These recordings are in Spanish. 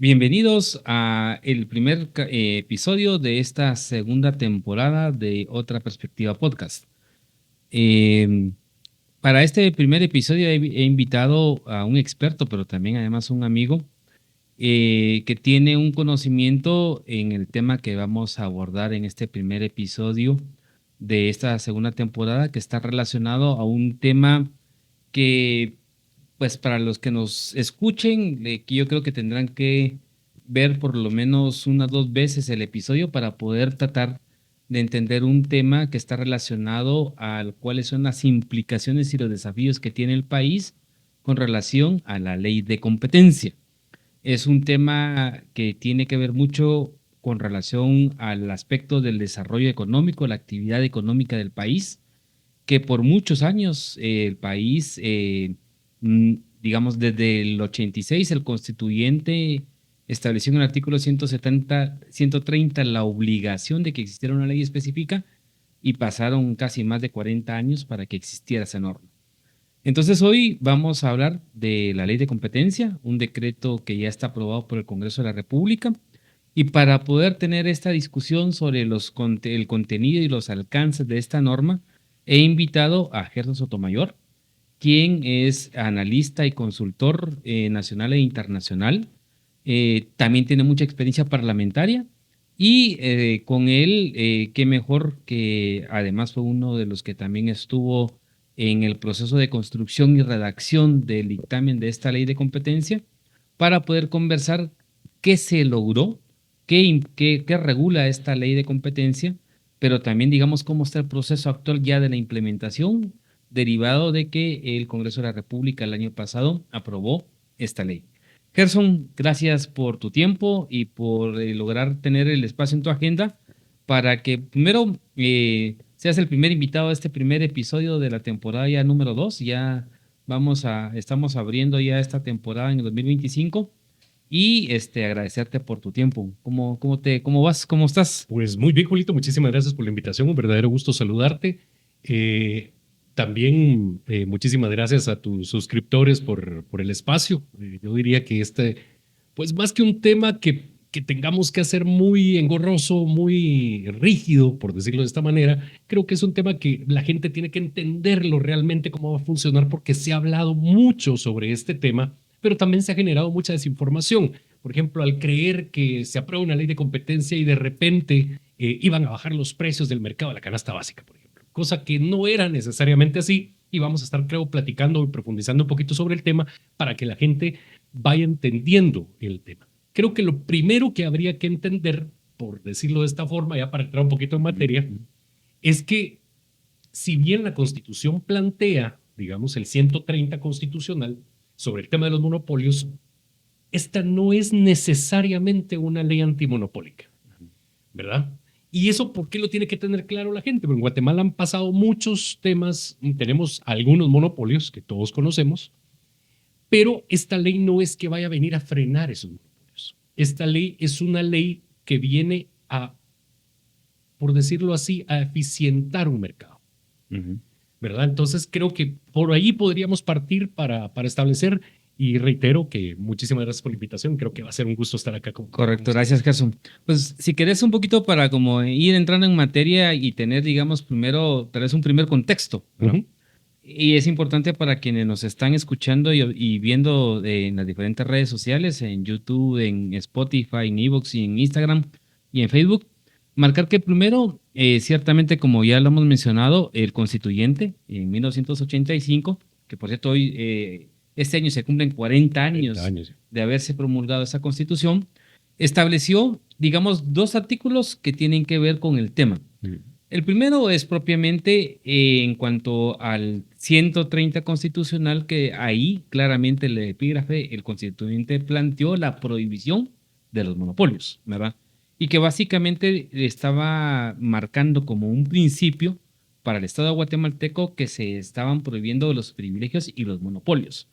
Bienvenidos a el primer episodio de esta segunda temporada de Otra Perspectiva Podcast. Eh, para este primer episodio he invitado a un experto, pero también además un amigo que tiene un conocimiento en el tema que vamos a abordar en este primer episodio de esta segunda temporada, que está relacionado a un tema que pues para los que nos escuchen, que yo creo que tendrán que ver por lo menos unas dos veces el episodio para poder tratar de entender un tema que está relacionado a cuáles son las implicaciones y los desafíos que tiene el país con relación a la ley de competencia. Es un tema que tiene que ver mucho con relación al aspecto del desarrollo económico, la actividad económica del país, que por muchos años el país, digamos desde el 86, el constituyente estableció en el artículo 130 la obligación de que existiera una ley específica y pasaron casi más de 40 años para que existiera esa norma. Entonces hoy vamos a hablar de la ley de competencia, un decreto que ya está aprobado por el Congreso de la República. Y para poder tener esta discusión sobre el contenido y los alcances de esta norma, he invitado a Gerson Sotomayor, quien es analista y consultor nacional e internacional. También tiene mucha experiencia parlamentaria y con él, qué mejor que además fue uno de los que también estuvo en el proceso de construcción y redacción del dictamen de esta ley de competencia para poder conversar qué se logró, qué regula esta ley de competencia, pero también digamos cómo está el proceso actual ya de la implementación derivado de que el Congreso de la República el año pasado aprobó esta ley. Gerson, gracias por tu tiempo y por lograr tener el espacio en tu agenda para que primero seas el primer invitado a este primer episodio de la temporada ya número 2. Ya estamos abriendo ya esta temporada en el 2025 y agradecerte por tu tiempo. ¿Cómo vas? ¿Cómo estás? Pues muy bien, Julito, muchísimas gracias por la invitación, un verdadero gusto saludarte. También muchísimas gracias a tus suscriptores por el espacio. Yo diría que pues más que un tema que tengamos que hacer muy engorroso, muy rígido, por decirlo de esta manera, creo que es un tema que la gente tiene que entenderlo realmente cómo va a funcionar porque se ha hablado mucho sobre este tema, pero también se ha generado mucha desinformación. Por ejemplo, al creer que se aprueba una ley de competencia y de repente iban a bajar los precios del mercado de la canasta básica, por ejemplo, cosa que no era necesariamente así. Y vamos a estar, creo, platicando y profundizando un poquito sobre el tema para que la gente vaya entendiendo el tema. Creo que lo primero que habría que entender, por decirlo de esta forma, ya para entrar un poquito en materia, es que si bien la Constitución plantea, digamos, el 130 constitucional sobre el tema de los monopolios, esta no es necesariamente una ley antimonopólica, ¿verdad? ¿Y eso por qué lo tiene que tener claro la gente? Porque en Guatemala han pasado muchos temas, tenemos algunos monopolios que todos conocemos, pero esta ley no es que vaya a venir a frenar esos monopolios. Esta ley es una ley que viene a, por decirlo así, a eficientar un mercado, ¿verdad? Entonces creo que por ahí podríamos partir para establecer. Y reitero que muchísimas gracias por la invitación. Creo que va a ser un gusto estar acá con Correcto, gracias, ustedes. Gerson. Pues si querés un poquito para como ir entrando en materia y tener, digamos, primero, tal vez un primer contexto, ¿verdad? Y es importante para quienes nos están escuchando y viendo en las diferentes redes sociales, en YouTube, en Spotify, en Evox y en Instagram y en Facebook, marcar que primero, ciertamente, como ya lo hemos mencionado, el constituyente en 1985, que por cierto hoy, este año se cumplen 40 40 años años. de haberse promulgado esa constitución, estableció, digamos, dos artículos que tienen que ver con el tema. El primero es propiamente en cuanto al 130 constitucional, que ahí claramente el epígrafe, el constituyente planteó la prohibición de los monopolios, ¿verdad? Y que básicamente estaba marcando como un principio para el Estado guatemalteco que se estaban prohibiendo los privilegios y los monopolios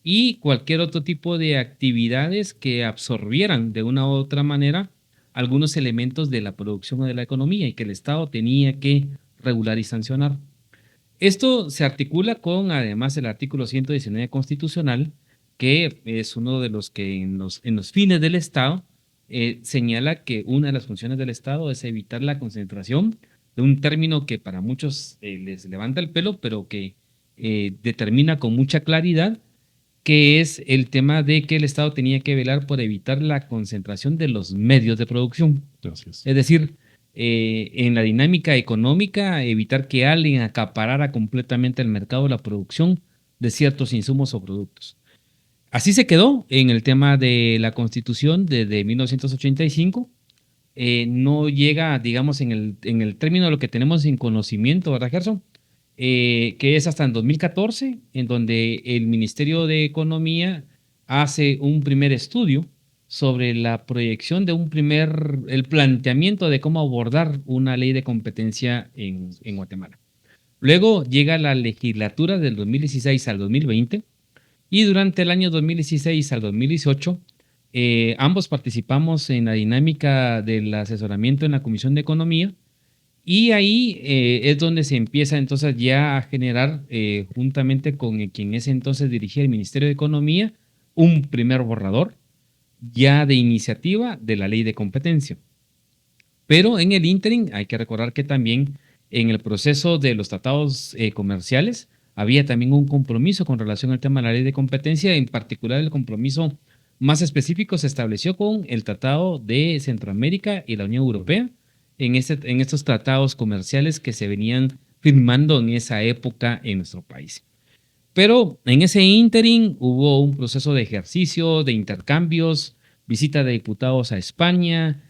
y cualquier otro tipo de actividades que absorbieran de una u otra manera algunos elementos de la producción o de la economía y que el Estado tenía que regular y sancionar. Esto se articula con además el artículo 119 constitucional que es uno de los que en los fines del Estado señala que una de las funciones del Estado es evitar la concentración de un término que para muchos les levanta el pelo, pero que determina con mucha claridad que es el tema de que el Estado tenía que velar por evitar la concentración de los medios de producción. Gracias. Es decir, en la dinámica económica, evitar que alguien acaparara completamente el mercado de la producción de ciertos insumos o productos. Así se quedó en el tema de la Constitución desde 1985. No llega, digamos, en el término de lo que tenemos en conocimiento, ¿verdad, Gerson? Que es hasta en 2014, en donde el Ministerio de Economía hace un primer estudio sobre la proyección de el planteamiento de cómo abordar una ley de competencia en Guatemala. Luego llega la legislatura del 2016 al 2020 y durante el año 2016 al 2018 ambos participamos en la dinámica del asesoramiento en la Comisión de Economía y ahí es donde se empieza entonces ya a generar, juntamente con quien es entonces dirigía el Ministerio de Economía, un primer borrador ya de iniciativa de la ley de competencia. Pero en el ínterin hay que recordar que también en el proceso de los tratados comerciales había también un compromiso con relación al tema de la ley de competencia, en particular el compromiso más específico se estableció con el Tratado de Centroamérica y la Unión Europea, en estos tratados comerciales que se venían firmando en esa época en nuestro país. Pero en ese ínterin hubo un proceso de ejercicio, de intercambios, visita de diputados a España,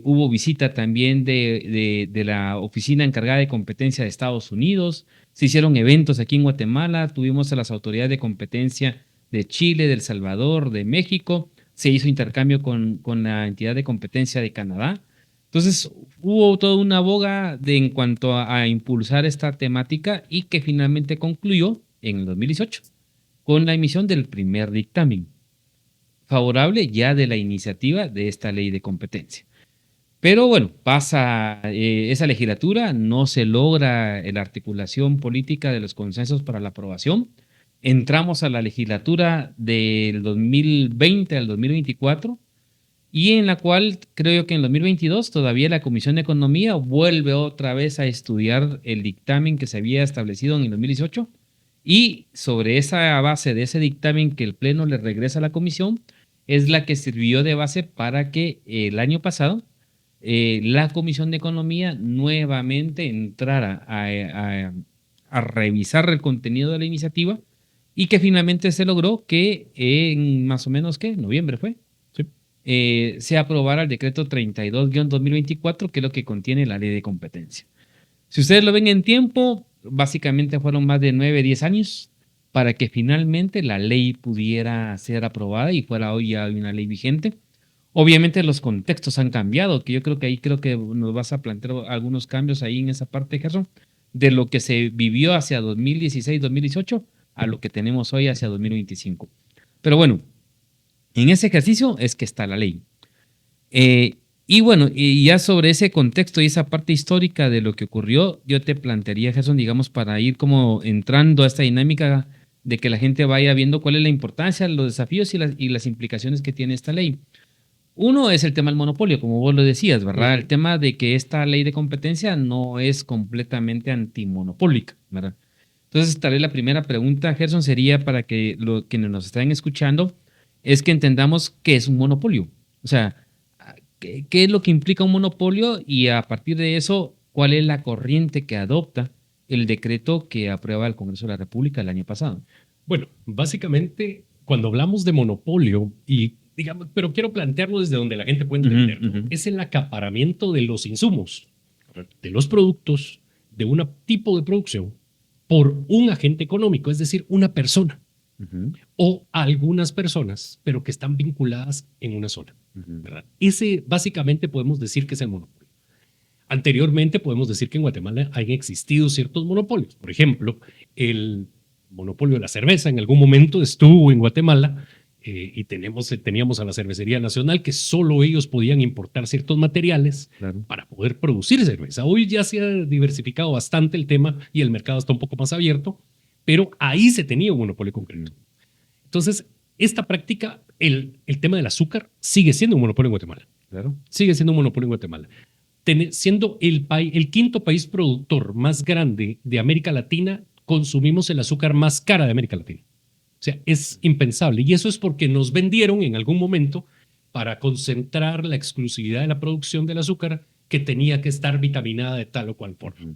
hubo visita también de la oficina encargada de competencia de Estados Unidos, se hicieron eventos aquí en Guatemala, tuvimos a las autoridades de competencia de Chile, de El Salvador, de México, se hizo intercambio con la entidad de competencia de Canadá. Entonces hubo toda una boga en cuanto a impulsar esta temática y que finalmente concluyó en el 2018 con la emisión del primer dictamen favorable ya de la iniciativa de esta ley de competencia. Pero bueno, pasa esa legislatura, no se logra la articulación política de los consensos para la aprobación. Entramos a la legislatura del 2020 al 2024 y en la cual creo yo que en 2022 todavía la Comisión de Economía vuelve otra vez a estudiar el dictamen que se había establecido en el 2018 y sobre esa base de ese dictamen que el Pleno le regresa a la Comisión es la que sirvió de base para que el año pasado la Comisión de Economía nuevamente entrara a revisar el contenido de la iniciativa y que finalmente se logró que en más o menos, ¿qué? Noviembre fue. Sí. Se aprobara el decreto 32-2024, que es lo que contiene la ley de competencia. Si ustedes lo ven en tiempo, básicamente fueron más de 9, 10 años para que finalmente la ley pudiera ser aprobada y fuera hoy ya una ley vigente. Obviamente los contextos han cambiado, que yo creo que ahí nos vas a plantear algunos cambios ahí en esa parte, Gerson, de lo que se vivió hacia 2016-2018 a lo que tenemos hoy hacia 2025. Pero bueno, en ese ejercicio es que está la ley. Y bueno, y ya sobre ese contexto y esa parte histórica de lo que ocurrió, yo te plantearía, Gerson, digamos, para ir como entrando a esta dinámica de que la gente vaya viendo cuál es la importancia, los desafíos y las implicaciones que tiene esta ley. Uno es el tema del monopolio, como vos lo decías, ¿verdad? El tema de que esta ley de competencia no es completamente antimonopólica, ¿verdad? Entonces, tal vez la primera pregunta, Gerson, sería para que quienes nos están escuchando, es que entendamos qué es un monopolio. O sea, ¿qué es lo que implica un monopolio? Y a partir de eso, ¿cuál es la corriente que adopta el decreto que aprueba el Congreso de la República el año pasado? Bueno, básicamente, cuando hablamos de monopolio y digamos, pero quiero plantearlo desde donde la gente puede entenderlo. Es el acaparamiento de los insumos, de los productos, de un tipo de producción por un agente económico, es decir, una persona o algunas personas, pero que están vinculadas en una zona. ¿Verdad? Ese básicamente podemos decir que es el monopolio. Anteriormente podemos decir que en Guatemala han existido ciertos monopolios. Por ejemplo, el monopolio de la cerveza en algún momento estuvo en Guatemala. Y teníamos a la Cervecería Nacional que solo ellos podían importar ciertos materiales para poder producir cerveza. Hoy ya se ha diversificado bastante el tema y el mercado está un poco más abierto, pero ahí se tenía un monopolio concreto. Entonces, esta práctica, el tema del azúcar, sigue siendo un monopolio en Guatemala. Claro. Sigue siendo un monopolio en Guatemala. Siendo el quinto país productor más grande de América Latina, consumimos el azúcar más cara de América Latina. O sea, es impensable. Y eso es porque nos vendieron en algún momento para concentrar la exclusividad de la producción del azúcar que tenía que estar vitaminada de tal o cual forma.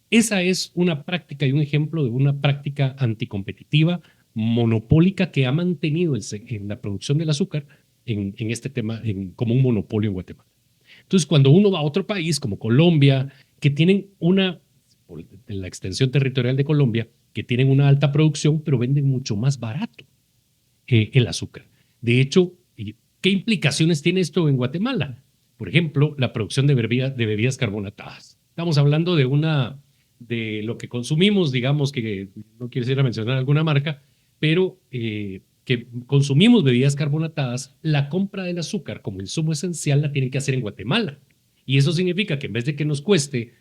Esa es una práctica y un ejemplo de una práctica anticompetitiva, monopólica, que ha mantenido en la producción del azúcar en este tema como un monopolio en Guatemala. Entonces, cuando uno va a otro país como Colombia, que tienen por la extensión territorial de Colombia, que tienen una alta producción, pero venden mucho más barato el azúcar. De hecho, ¿qué implicaciones tiene esto en Guatemala? Por ejemplo, la producción de bebidas carbonatadas. Estamos hablando de lo que consumimos, digamos, que no quisiera mencionar alguna marca, pero que consumimos bebidas carbonatadas, la compra del azúcar como insumo esencial la tienen que hacer en Guatemala. Y eso significa que en vez de que nos cueste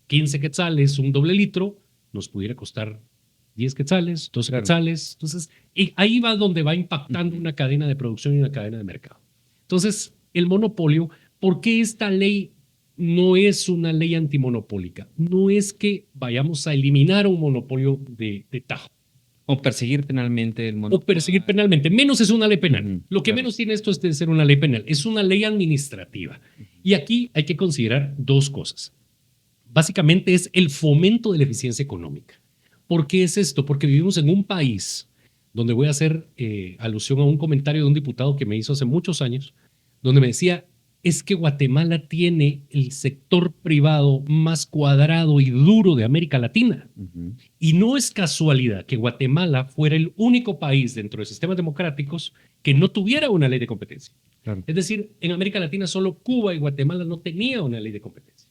15 quetzales un doble litro, nos pudiera costar 10 quetzales, 12 quetzales. Entonces, ahí va donde va impactando una cadena de producción y una cadena de mercado. Entonces, el monopolio, ¿por qué esta ley no es una ley antimonopólica? No es que vayamos a eliminar un monopolio de tajo. O perseguir penalmente el monopolio. O perseguir penalmente. Menos es una ley penal. Lo que menos tiene esto es de ser una ley penal. Es una ley administrativa. Y aquí hay que considerar dos cosas. Básicamente es el fomento de la eficiencia económica. ¿Por qué es esto? Porque vivimos en un país donde voy a hacer alusión a un comentario de un diputado que me hizo hace muchos años, donde me decía, es que Guatemala tiene el sector privado más cuadrado y duro de América Latina. Y no es casualidad que Guatemala fuera el único país dentro de sistemas democráticos que no tuviera una ley de competencia. Claro. Es decir, en América Latina solo Cuba y Guatemala no tenían una ley de competencia.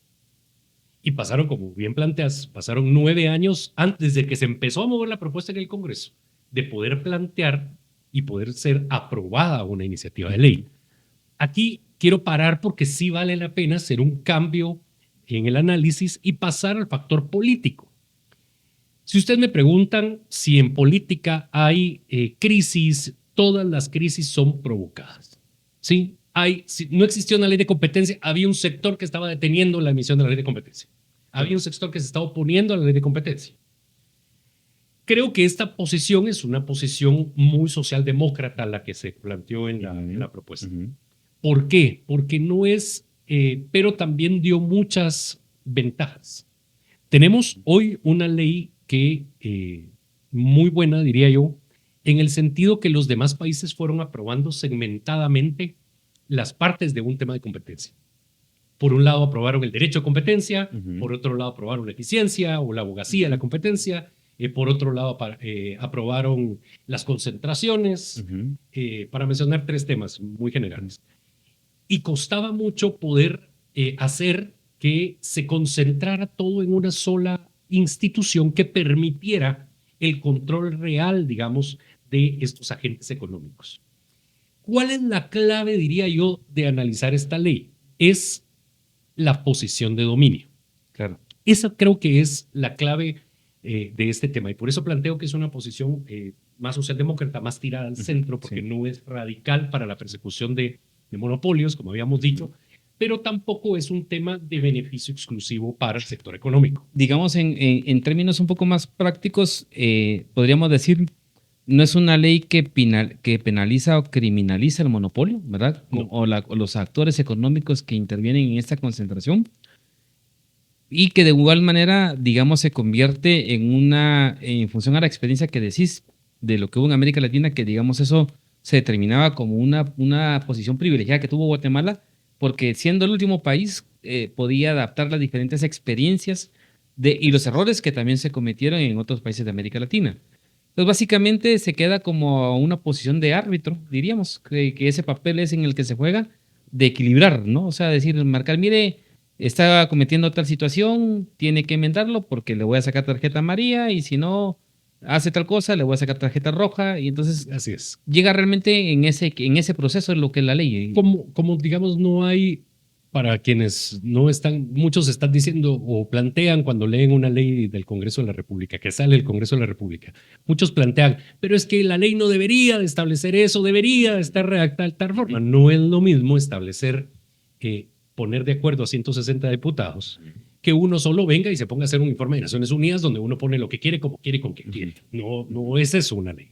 Y pasaron, como bien planteas, pasaron 9 años antes de que se empezó a mover la propuesta en el Congreso de poder plantear y poder ser aprobada una iniciativa de ley. Aquí quiero parar porque sí vale la pena hacer un cambio en el análisis y pasar al factor político. Si ustedes me preguntan si en política hay crisis, todas las crisis son provocadas. ¿Sí? Si no existió una ley de competencia, había un sector que estaba deteniendo la emisión de la ley de competencia. Había un sector que se estaba oponiendo a la ley de competencia. Creo que esta posición es una posición muy socialdemócrata la que se planteó en la propuesta. ¿Por qué? Porque no es, pero también dio muchas ventajas. Tenemos hoy una ley que muy buena, diría yo, en el sentido que los demás países fueron aprobando segmentadamente las partes de un tema de competencia. Por un lado aprobaron el derecho a competencia, por otro lado aprobaron la eficiencia o la abogacía de la competencia, por otro lado aprobaron las concentraciones, para mencionar 3 temas muy generales. Y costaba mucho poder hacer que se concentrara todo en una sola institución que permitiera el control real, digamos, de estos agentes económicos. ¿Cuál es la clave, diría yo, de analizar esta ley? Es la posición de dominio. Claro. Esa creo que es la clave de este tema y por eso planteo que es una posición más socialdemócrata, más tirada al centro, porque no es radical para la persecución de monopolios, como habíamos dicho, pero tampoco es un tema de beneficio exclusivo para el sector económico. Digamos, en términos un poco más prácticos, podríamos decir, no es una ley que penaliza o criminaliza el monopolio, ¿verdad? No. O los actores económicos que intervienen en esta concentración, y que de igual manera, digamos, se convierte en función a la experiencia que decís de lo que hubo en América Latina, que digamos eso se determinaba como una posición privilegiada que tuvo Guatemala, porque siendo el último país podía adaptar las diferentes experiencias y los errores que también se cometieron en otros países de América Latina. Entonces básicamente se queda como una posición de árbitro, diríamos, que ese papel es en el que se juega de equilibrar, ¿no? O sea, decir, marcar, mire, está cometiendo tal situación, tiene que enmendarlo porque le voy a sacar tarjeta amarilla y si no hace tal cosa, le voy a sacar tarjeta roja y entonces así es. Llega realmente en ese proceso en lo que es la ley. Como digamos, no hay para quienes no están, muchos están diciendo o plantean cuando leen una ley del Congreso de la República, que sale del Congreso de la República, muchos plantean, pero es que la ley no debería de establecer eso, debería de estar redactada de tal forma. No es lo mismo establecer, poner de acuerdo a 160 diputados, que uno solo venga y se ponga a hacer un informe de Naciones Unidas donde uno pone lo que quiere, como quiere, con quien quiere. No es eso una ley.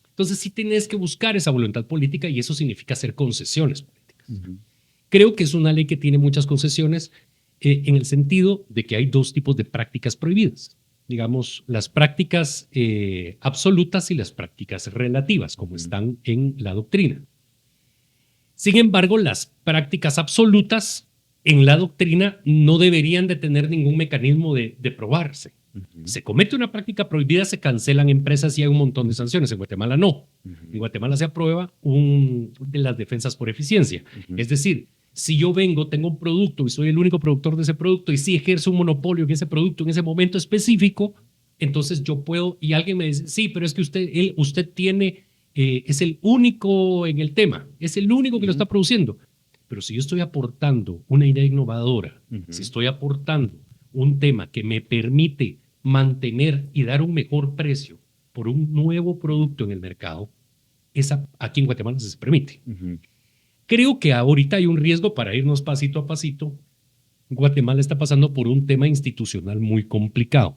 Entonces sí tienes que buscar esa voluntad política y eso significa hacer concesiones políticas. Creo que es una ley que tiene muchas concesiones en el sentido de que hay dos tipos de prácticas prohibidas. Digamos, las prácticas absolutas y las prácticas relativas, como están en la doctrina. Sin embargo, las prácticas absolutas en la doctrina no deberían de tener ningún mecanismo de probarse. Se comete una práctica prohibida, se cancelan empresas y hay un montón de sanciones. En Guatemala no. En Guatemala se aprueba de las defensas por eficiencia. Es decir, si yo vengo, tengo un producto y soy el único productor de ese producto y sí ejerzo un monopolio en ese producto en ese momento específico, entonces yo puedo, y alguien me dice, sí, pero es que usted tiene, es el único en el tema, es el único que lo está produciendo. Pero si yo estoy aportando una idea innovadora, si estoy aportando un tema que me permite mantener y dar un mejor precio por un nuevo producto en el mercado, aquí en Guatemala se permite. Creo que ahorita hay un riesgo para irnos pasito a pasito. Guatemala está pasando por un tema institucional muy complicado.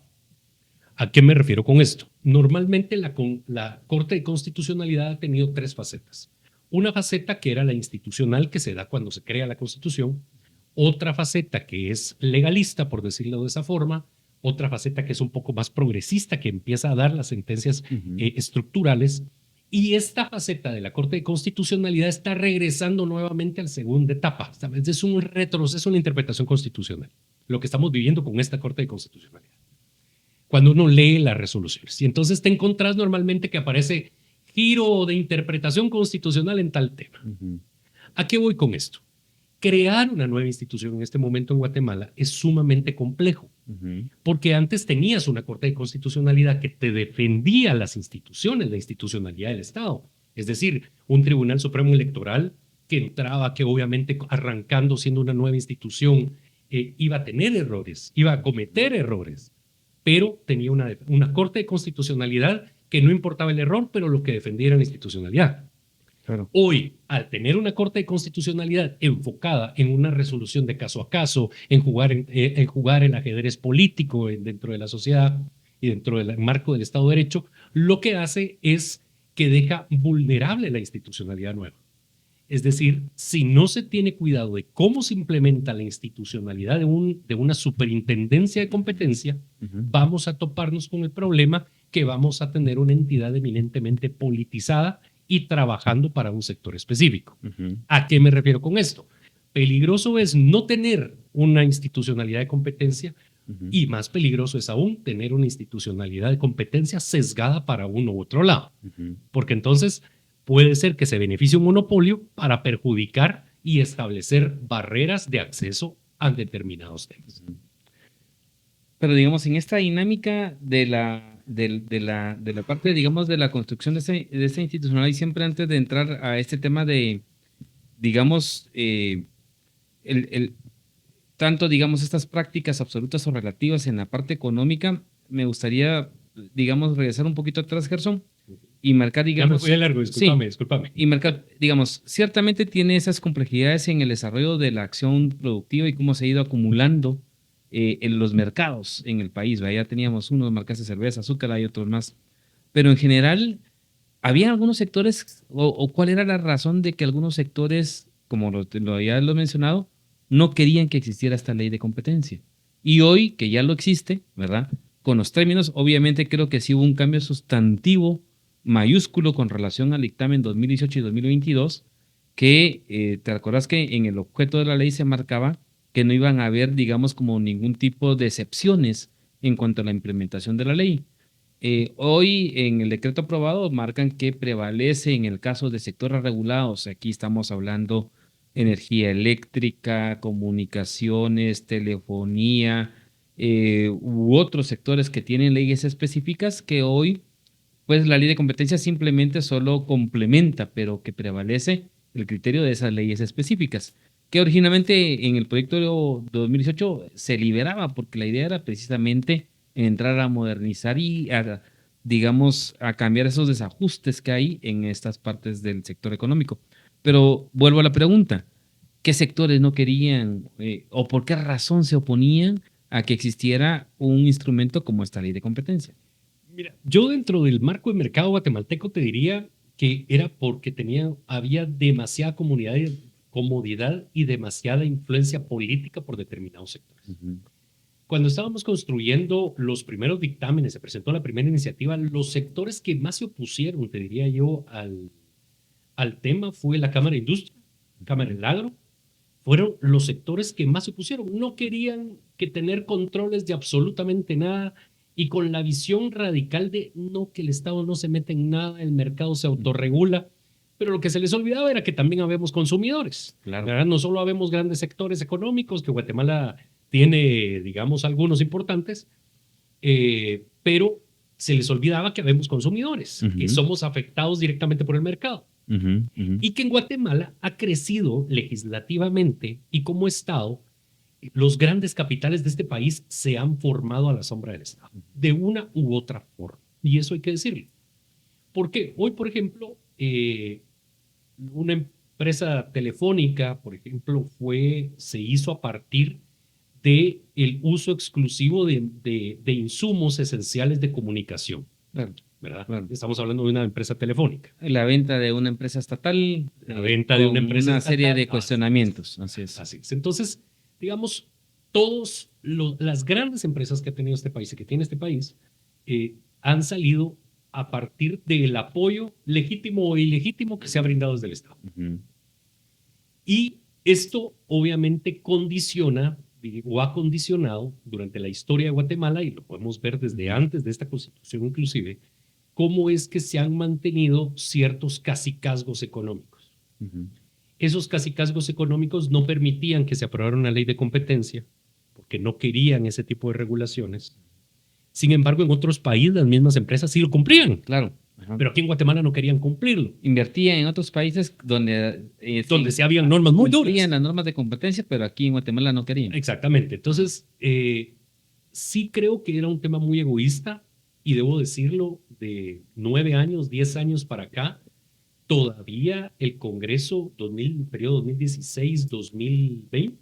¿A qué me refiero con esto? Normalmente la Corte de Constitucionalidad ha tenido tres facetas. Una faceta que era la institucional, que se da cuando se crea la Constitución. Otra faceta que es legalista, por decirlo de esa forma. Otra faceta que es un poco más progresista, que empieza a dar las sentencias estructurales. Y esta faceta de la Corte de Constitucionalidad está regresando nuevamente a la segunda etapa. Es un retroceso en la interpretación constitucional, lo que estamos viviendo con esta Corte de Constitucionalidad. Cuando uno lee las resoluciones. Y entonces te encontrás normalmente que aparece giro de interpretación constitucional en tal tema. ¿A qué voy con esto? Crear una nueva institución en este momento en Guatemala es sumamente complejo, porque antes tenías una Corte de Constitucionalidad que te defendía las instituciones, la institucionalidad del Estado. Es decir, un Tribunal Supremo Electoral que entraba, que obviamente arrancando siendo una nueva institución, iba a tener errores, iba a cometer errores, pero tenía una Corte de Constitucionalidad que no importaba el error, pero lo que defendía era la institucionalidad. Claro. Hoy, al tener una Corte de Constitucionalidad enfocada en una resolución de caso a caso, en jugar el ajedrez político dentro de la sociedad y dentro del marco del Estado de Derecho, lo que hace es que deja vulnerable la institucionalidad nueva. Es decir, si no se tiene cuidado de cómo se implementa la institucionalidad de una superintendencia de competencia, vamos a toparnos con el problema que vamos a tener una entidad eminentemente politizada y trabajando para un sector específico. ¿A qué me refiero con esto? Peligroso es no tener una institucionalidad de competencia y más peligroso es aún tener una institucionalidad de competencia sesgada para uno u otro lado. Porque entonces puede ser que se beneficie un monopolio para perjudicar y establecer barreras de acceso a determinados temas. Pero digamos, en esta dinámica de la parte, digamos, de la construcción de esta institucional, y siempre antes de entrar a este tema de, digamos, tanto, digamos, estas prácticas absolutas o relativas en la parte económica, me gustaría, digamos, regresar un poquito atrás, Gerson, y marcar, digamos... Ya me fui de largo, discúlpame. Y marcar, digamos, ciertamente tiene esas complejidades en el desarrollo de la acción productiva y cómo se ha ido acumulando en los mercados en el país. Ya teníamos unos marcas de cerveza, azúcar, hay otros más. Pero en general, ¿había algunos sectores o cuál era la razón de que algunos sectores, como ya lo he mencionado, no querían que existiera esta ley de competencia? Y hoy, que ya lo existe, ¿verdad? Con los términos, obviamente creo que sí hubo un cambio sustantivo mayúsculo con relación al dictamen 2018 y 2022, que te acuerdas que en el objeto de la ley se marcaba que no iban a haber, digamos, como ningún tipo de excepciones en cuanto a la implementación de la ley. Hoy en el decreto aprobado marcan que prevalece en el caso de sectores regulados. Aquí estamos hablando energía eléctrica, comunicaciones, telefonía, u otros sectores que tienen leyes específicas que hoy, pues la ley de competencia simplemente solo complementa, pero que prevalece el criterio de esas leyes específicas. que originalmente en el proyecto de 2018 se liberaba porque la idea era precisamente entrar a modernizar y a, digamos, a cambiar esos desajustes que hay en estas partes del sector económico. Pero vuelvo a la pregunta, ¿qué sectores no querían o por qué razón se oponían a que existiera un instrumento como esta ley de competencia? Mira, yo dentro del marco de mercado guatemalteco te diría que era porque había demasiada comodidad y demasiada influencia política por determinados sectores. Ujú. Cuando estábamos construyendo los primeros dictámenes, se presentó la primera iniciativa, los sectores que más se opusieron, te diría yo, al tema fue la Cámara de Industria, Cámara del Agro, fueron los sectores que más se opusieron. No querían que tener controles de absolutamente nada y con la visión radical de no, que el Estado no se mete en nada, el mercado se autorregula, pero lo que se les olvidaba era que también habemos consumidores. Claro. ¿Verdad? No solo habemos grandes sectores económicos, que Guatemala tiene, digamos, algunos importantes, pero se les olvidaba que habemos consumidores, que somos afectados directamente por el mercado. Y que en Guatemala ha crecido legislativamente y como Estado, los grandes capitales de este país se han formado a la sombra del Estado, de una u otra forma. Y eso hay que decirlo. Porque hoy, por ejemplo, una empresa telefónica, por ejemplo, se hizo a partir del uso exclusivo de insumos esenciales de comunicación. Claro. ¿Verdad? Claro. Estamos hablando de una empresa telefónica. La venta de una empresa estatal. La venta de una empresa una estatal. serie de cuestionamientos. Así es. Así es. Entonces, digamos, las grandes empresas que ha tenido este país y que tiene este país han salido a partir del apoyo legítimo o ilegítimo que se ha brindado desde el Estado. Y esto obviamente condiciona o ha condicionado durante la historia de Guatemala, y lo podemos ver desde antes de esta constitución inclusive, cómo es que se han mantenido ciertos cacicazgos económicos. Esos cacicazgos económicos no permitían que se aprobara una ley de competencia, porque no querían ese tipo de regulaciones. Sin embargo, en otros países las mismas empresas sí lo cumplían. Claro. Pero aquí en Guatemala no querían cumplirlo. Invertían en otros países donde sí habían normas muy duras. Cumplían las normas de competencia, pero aquí en Guatemala no querían. Exactamente. Entonces, sí creo que era un tema muy egoísta, y debo decirlo, de 9 años, 10 años para acá, todavía el Congreso, periodo 2016-2020,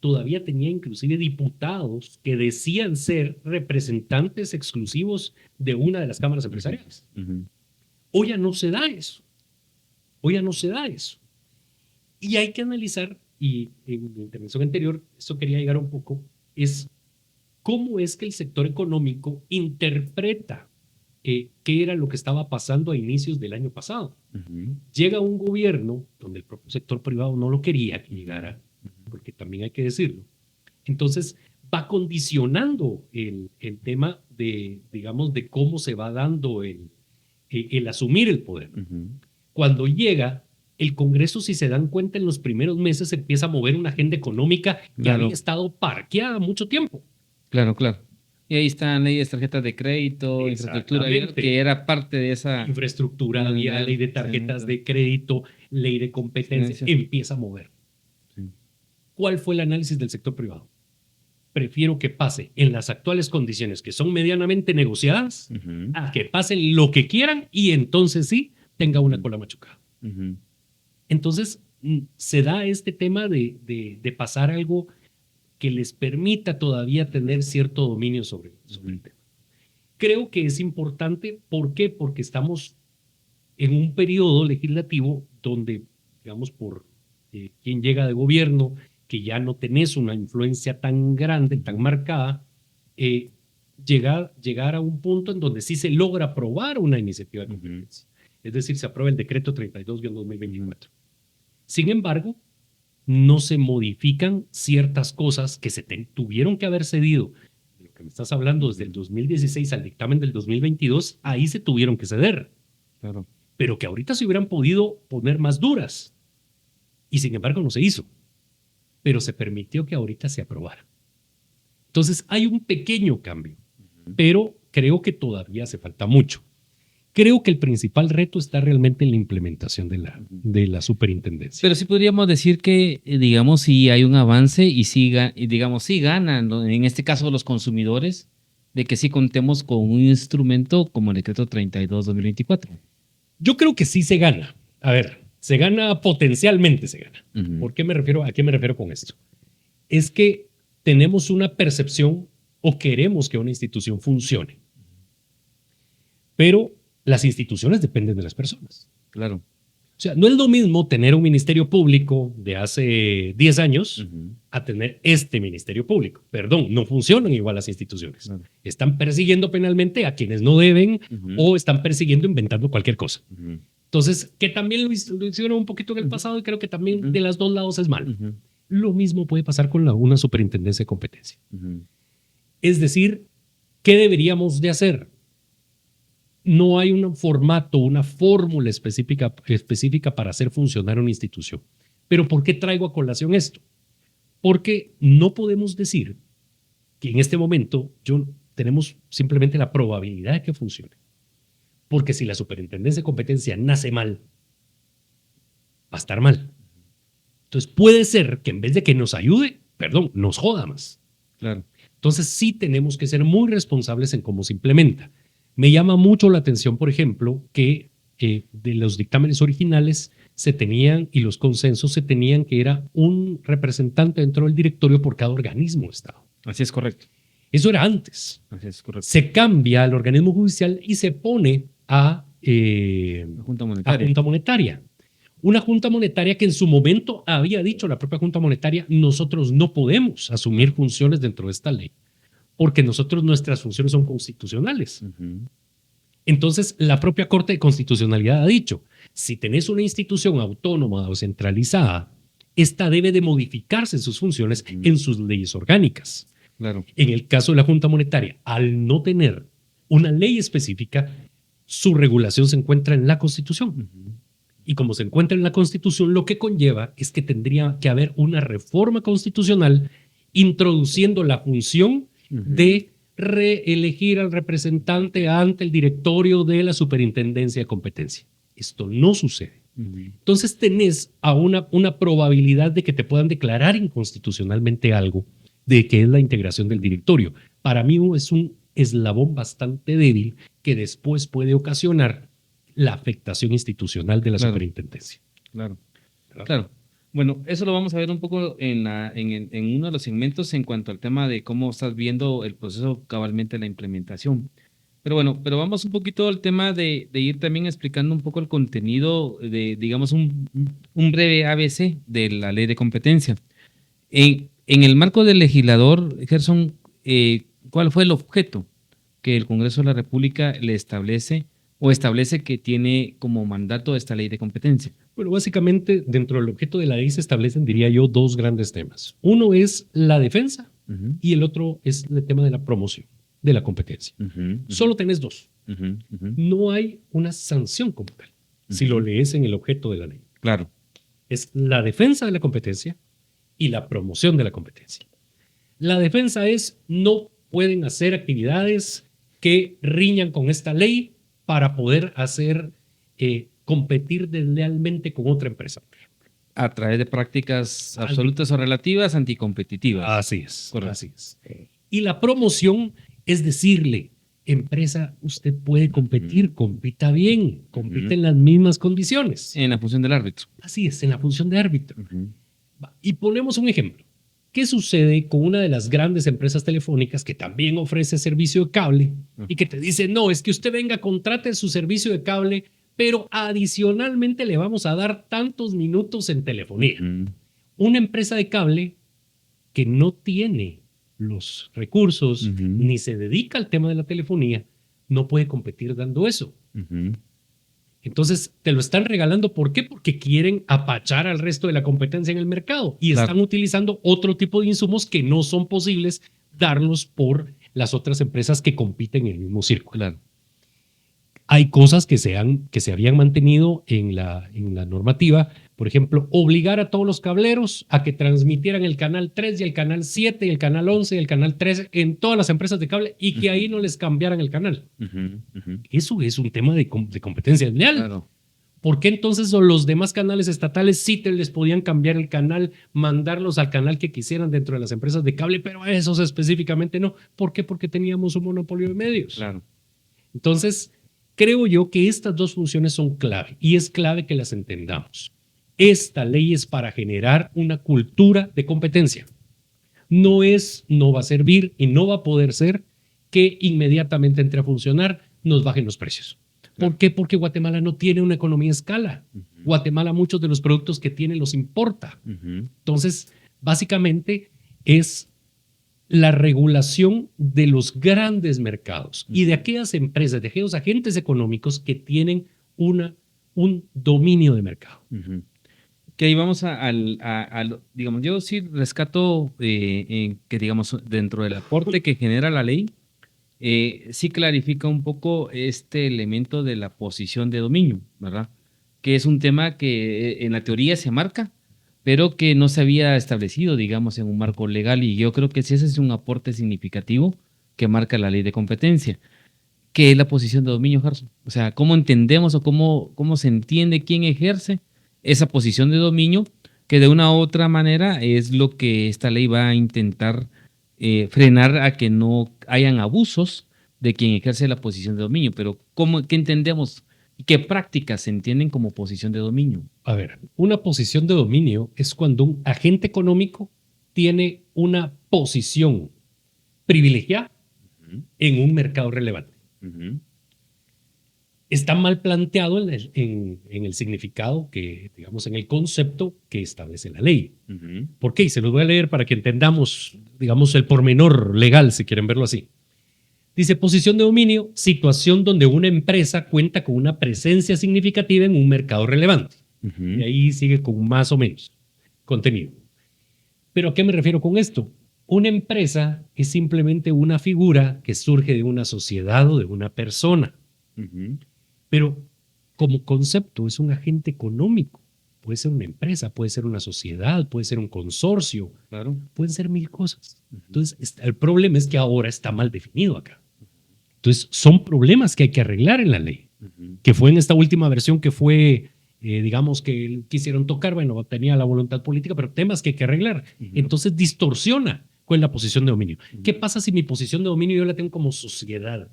todavía tenía inclusive diputados que decían ser representantes exclusivos de una de las cámaras empresariales. Hoy ya no se da eso. Hoy ya no se da eso. Y hay que analizar, y en mi intervención anterior, eso quería llegar un poco, es cómo es que el sector económico interpreta qué era lo que estaba pasando a inicios del año pasado. Llega un gobierno donde el propio sector privado no lo quería que llegara, porque también hay que decirlo. Entonces va condicionando el tema de, digamos, de cómo se va dando el asumir el poder. Cuando llega el Congreso, si se dan cuenta, en los primeros meses empieza a mover una agenda económica que había estado parqueada mucho tiempo. Claro, claro. Y ahí están leyes, tarjetas de crédito, infraestructura, que era parte de esa... Infraestructura, había ley de tarjetas de crédito, ley de competencia, empieza a mover. ¿Cuál fue el análisis del sector privado? Prefiero que pase en las actuales condiciones, que son medianamente negociadas, a que pasen lo que quieran y entonces sí tenga una cola machucada. Entonces se da este tema de pasar algo que les permita todavía tener cierto dominio sobre el tema. Creo que es importante. ¿Por qué? Porque estamos en un periodo legislativo donde, digamos, por quien llega de gobierno, que ya no tenés una influencia tan grande, tan marcada, llegar a un punto en donde sí se logra aprobar una iniciativa de competencia. Es decir, se aprueba el decreto 32-2024. Sin embargo, no se modifican ciertas cosas que se tuvieron que haber cedido. De lo que me estás hablando, desde el 2016 al dictamen del 2022, ahí se tuvieron que ceder. Claro. Pero que ahorita se hubieran podido poner más duras. Y sin embargo no se hizo. Pero se permitió que ahorita se aprobara. Entonces hay un pequeño cambio, pero creo que todavía hace falta mucho. creo que el principal reto está realmente en la implementación de la superintendencia. Pero sí podríamos decir que, digamos, sí hay un avance y sí, digamos, sí ganan, ¿no? En este caso los consumidores, de que sí contemos con un instrumento como el decreto 32/2024. Yo creo que sí se gana. A ver, se gana potencialmente, se gana. ¿A qué me refiero con esto? Es que tenemos una percepción o queremos que una institución funcione. Pero las instituciones dependen de las personas. Claro. O sea, no es lo mismo tener un ministerio público de hace 10 años a tener este ministerio público. Perdón, no funcionan igual las instituciones. Claro. Están persiguiendo penalmente a quienes no deben o están persiguiendo inventando cualquier cosa. Entonces, que también lo hicieron un poquito en el pasado y creo que también de los dos lados es malo. Lo mismo puede pasar con una superintendencia de competencia. Es decir, ¿qué deberíamos de hacer? No hay un formato, una fórmula específica para hacer funcionar una institución. ¿Pero por qué traigo a colación esto? Porque no podemos decir que en este momento tenemos simplemente la probabilidad de que funcione. Porque si la superintendencia de competencia nace mal, va a estar mal. Entonces puede ser que en vez de que nos ayude, nos joda más. Claro. Entonces sí tenemos que ser muy responsables en cómo se implementa. Me llama mucho la atención, por ejemplo, que de los dictámenes originales se tenían y los consensos se tenían que era un representante dentro del directorio por cada organismo de Estado. Así es correcto. Eso era antes. Así es correcto. Se cambia al organismo judicial y se pone a Junta Monetaria. Junta Monetaria. Una Junta Monetaria que en su momento había dicho la propia Junta Monetaria, nosotros no podemos asumir funciones dentro de esta ley, porque nuestras funciones son constitucionales. Entonces, la propia Corte de Constitucionalidad ha dicho, si tenés una institución autónoma o centralizada, esta debe de modificarse en sus funciones en sus leyes orgánicas. Claro. En el caso de la Junta Monetaria, al no tener una ley específica, su regulación se encuentra en la Constitución. Y como se encuentra en la Constitución, lo que conlleva es que tendría que haber una reforma constitucional introduciendo la función de reelegir al representante ante el directorio de la superintendencia de competencia. Esto no sucede. Entonces tenés a una probabilidad de que te puedan declarar inconstitucionalmente algo de que es la integración del directorio. Para mí es un eslabón bastante débil que después puede ocasionar la afectación institucional de la superintendencia. Claro. Bueno, eso lo vamos a ver un poco en uno de los segmentos en cuanto al tema de cómo estás viendo el proceso cabalmente de la implementación. Pero vamos un poquito al tema de ir también explicando un poco el contenido de, digamos, un breve ABC de la ley de competencia. En el marco del legislador, Gerson, ¿cuál fue el objeto que el Congreso de la República le establece que tiene como mandato esta ley de competencia? Bueno, básicamente dentro del objeto de la ley se establecen, diría yo, dos grandes temas. Uno es la defensa y el otro es el tema de la promoción de la competencia. Solo tenés dos. No hay una sanción como tal, si lo lees en el objeto de la ley. Claro. Es la defensa de la competencia y la promoción de la competencia. La defensa es no pueden hacer actividades que riñan con esta ley para poder hacer competir deslealmente con otra empresa. A través de prácticas absolutas o relativas anticompetitivas. Así es. Correcto. Así es. Y la promoción es decirle, empresa, usted puede competir, compita bien, compite en las mismas condiciones. En la función del árbitro. Así es, en la función de árbitro. Y ponemos un ejemplo. ¿Qué sucede con una de las grandes empresas telefónicas que también ofrece servicio de cable y que te dice, no, es que usted venga, contrate su servicio de cable, pero adicionalmente le vamos a dar tantos minutos en telefonía? Una empresa de cable que no tiene los recursos ni se dedica al tema de la telefonía no puede competir dando eso. Entonces te lo están regalando. ¿Por qué? Porque quieren apachar al resto de la competencia en el mercado y están utilizando otro tipo de insumos que no son posibles darlos por las otras empresas que compiten en el mismo círculo. Hay cosas que se habían mantenido en la normativa, Por ejemplo, obligar a todos los cableros a que transmitieran el canal 3 y el canal 7 y el canal 11 y el canal 13 en todas las empresas de cable y que ahí no les cambiaran el canal. Eso es un tema de competencia desleal. Claro. ¿Por qué entonces los demás canales estatales sí les podían cambiar el canal, mandarlos al canal que quisieran dentro de las empresas de cable, pero a esos específicamente no? ¿Por qué? Porque teníamos un monopolio de medios. Claro. Entonces, creo yo que estas dos funciones son clave y es clave que las entendamos. Esta ley es para generar una cultura de competencia. No va a servir y no va a poder ser que inmediatamente entre a funcionar nos bajen los precios. ¿Por qué? Porque Guatemala no tiene una economía a escala. Guatemala muchos de los productos que tiene los importa. Entonces, básicamente es la regulación de los grandes mercados y de aquellas empresas, de aquellos agentes económicos que tienen un dominio de mercado. Que ahí vamos digamos, yo sí rescato que, digamos, dentro del aporte que genera la ley, sí clarifica un poco este elemento de la posición de dominio, ¿verdad? Que es un tema que en la teoría se marca, pero que no se había establecido, digamos, en un marco legal, y yo creo que sí ese es un aporte significativo que marca la ley de competencia. ¿Qué es la posición de dominio, Gerson? O sea, ¿cómo entendemos o cómo se entiende quién ejerce esa posición de dominio, que de una u otra manera es lo que esta ley va a intentar frenar a que no hayan abusos de quien ejerce la posición de dominio? Pero ¿qué entendemos y qué prácticas se entienden como posición de dominio? A ver, una posición de dominio es cuando un agente económico tiene una posición privilegiada en un mercado relevante. Está mal planteado en el significado que, digamos, en el concepto que establece la ley. ¿Por qué? Y se los voy a leer para que entendamos, digamos, el pormenor legal, si quieren verlo así. Dice, posición de dominio, situación donde una empresa cuenta con una presencia significativa en un mercado relevante. Y ahí sigue con más o menos contenido. ¿Pero a qué me refiero con esto? Una empresa es simplemente una figura que surge de una sociedad o de una persona. Pero como concepto es un agente económico. Puede ser una empresa, puede ser una sociedad, puede ser un consorcio. Claro. Pueden ser mil cosas. Entonces, el problema es que ahora está mal definido acá. Entonces, son problemas que hay que arreglar en la ley. Que fue en esta última versión que fue, digamos, que quisieron tocar, bueno, tenía la voluntad política, pero temas que hay que arreglar. Entonces, distorsiona con la posición de dominio. ¿Qué pasa si mi posición de dominio yo la tengo como sociedad?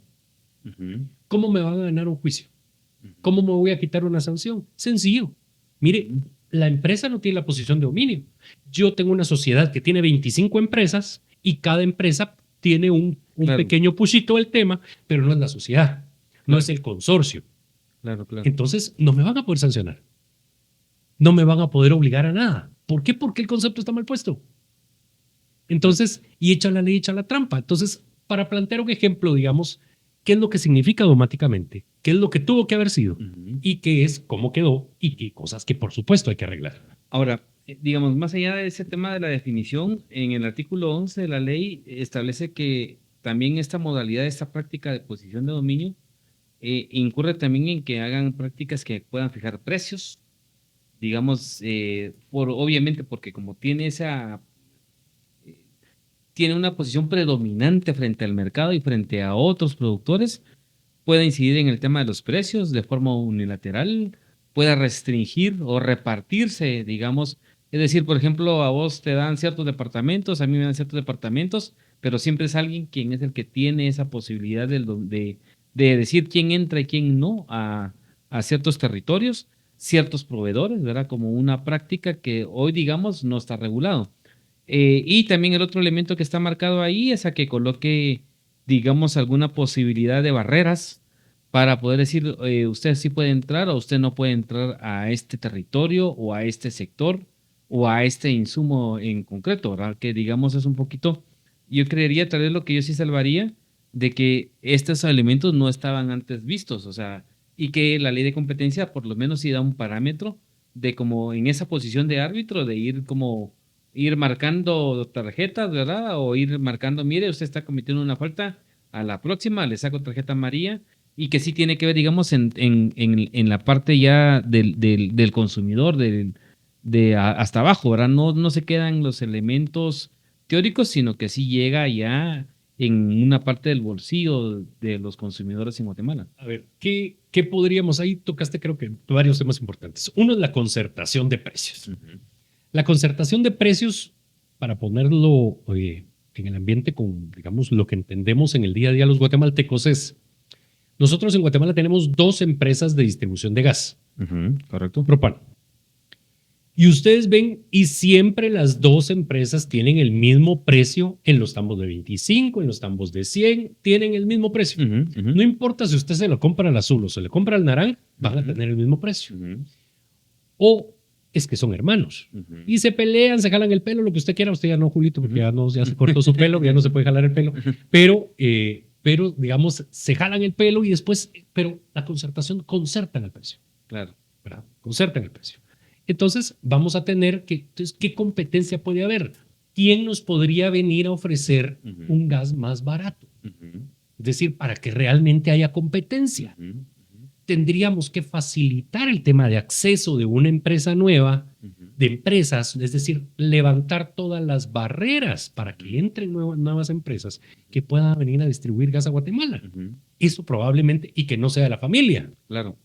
¿Cómo me van a ganar un juicio? ¿Cómo me voy a quitar una sanción? Sencillo. Mire, la empresa no tiene la posición de dominio. Yo tengo una sociedad que tiene 25 empresas y cada empresa tiene un pequeño pushito del tema, pero no es la sociedad, no es el consorcio. Claro. Entonces, no me van a poder sancionar. No me van a poder obligar a nada. ¿Por qué? Porque el concepto está mal puesto. Entonces, y echa la ley, echa la trampa. Entonces, para plantear un ejemplo, digamos, ¿qué es lo que significa dogmáticamente? ¿Qué es lo que tuvo que haber sido? ¿Y qué es, cómo quedó? Y qué cosas que, por supuesto, hay que arreglar. Ahora, digamos, más allá de ese tema de la definición, en el artículo 11 de la ley establece que también esta modalidad, esta práctica de posición de dominio, incurre también en que hagan prácticas que puedan fijar precios, digamos, obviamente porque como tiene una posición predominante frente al mercado y frente a otros productores, pueda incidir en el tema de los precios de forma unilateral, pueda restringir o repartirse, digamos. Es decir, por ejemplo, a vos te dan ciertos departamentos, a mí me dan ciertos departamentos, pero siempre es alguien quien es el que tiene esa posibilidad de decir quién entra y quién no a ciertos territorios, ciertos proveedores, ¿verdad? Como una práctica que hoy, digamos, no está regulado. Y también el otro elemento que está marcado ahí es a que coloque, digamos, alguna posibilidad de barreras para poder decir, usted sí puede entrar o usted no puede entrar a este territorio o a este sector o a este insumo en concreto, ¿verdad? Que digamos es un poquito, yo creería tal vez lo que yo sí salvaría de que estos elementos no estaban antes vistos, o sea, y que la ley de competencia por lo menos sí da un parámetro de como en esa posición de árbitro, de ir marcando tarjetas, ¿verdad? O ir marcando, mire, usted está cometiendo una falta, a la próxima le saco tarjeta amarilla, y que sí tiene que ver, digamos, en la parte ya del consumidor, hasta abajo, ¿verdad? No se quedan los elementos teóricos, sino que sí llega ya en una parte del bolsillo de los consumidores en Guatemala. A ver, ¿qué podríamos? Ahí tocaste creo que varios temas importantes. Uno es la concertación de precios. La concertación de precios, para ponerlo en el ambiente con, digamos, lo que entendemos en el día a día los guatemaltecos es, nosotros en Guatemala tenemos 2 empresas de distribución de gas. Correcto. Propano. Y ustedes ven, y siempre las 2 empresas tienen el mismo precio en los tambos de 25, en los tambos de 100, tienen el mismo precio. No importa si usted se lo compra al azul o se le compra al naranja, van a tener el mismo precio. O es que son hermanos y se pelean, se jalan el pelo, lo que usted quiera. Usted ya no, Julito, porque ya se cortó su pelo, ya no se puede jalar el pelo. Pero digamos, se jalan el pelo y después, pero la concertación concertan el precio. Claro. ¿Verdad? Concertan el precio. Entonces, vamos a tener que, entonces, ¿qué competencia puede haber? ¿Quién nos podría venir a ofrecer un gas más barato? Es decir, para que realmente haya competencia. Tendríamos que facilitar el tema de acceso de una empresa nueva, de empresas, es decir, levantar todas las barreras para que entren nuevas empresas que puedan venir a distribuir gas a Guatemala. Eso probablemente, y que no sea de la familia. Claro.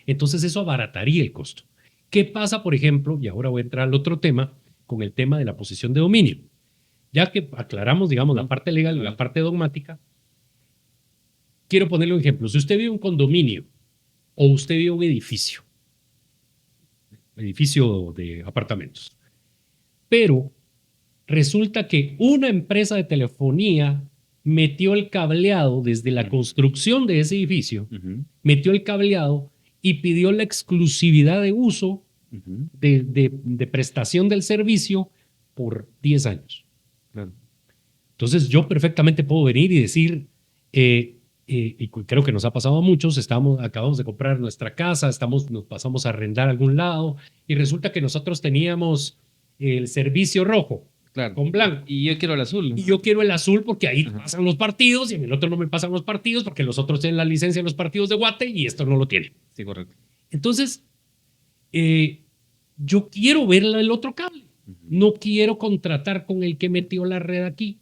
Entonces eso abarataría el costo. ¿Qué pasa, por ejemplo? Y ahora voy a entrar al otro tema, con el tema de la posesión de dominio. Ya que aclaramos, digamos, la parte legal y la parte dogmática, quiero ponerle un ejemplo. Si usted vive en un condominio o usted vive en un edificio de apartamentos, pero resulta que una empresa de telefonía metió el cableado desde la construcción de ese edificio, metió el cableado y pidió la exclusividad de uso de prestación del servicio por 10 años. Claro. Entonces yo perfectamente puedo venir y decir, y creo que nos ha pasado a muchos, acabamos de comprar nuestra casa, nos pasamos a arrendar a algún lado y resulta que nosotros teníamos el servicio rojo. Claro. Con blanco. Y yo quiero el azul. Y yo quiero el azul porque ahí pasan los partidos y en el otro no me pasan los partidos porque los otros tienen la licencia en los partidos de Guate y esto no lo tiene. Sí, correcto. Entonces, yo quiero ver el otro cable. No quiero contratar con el que metió la red aquí.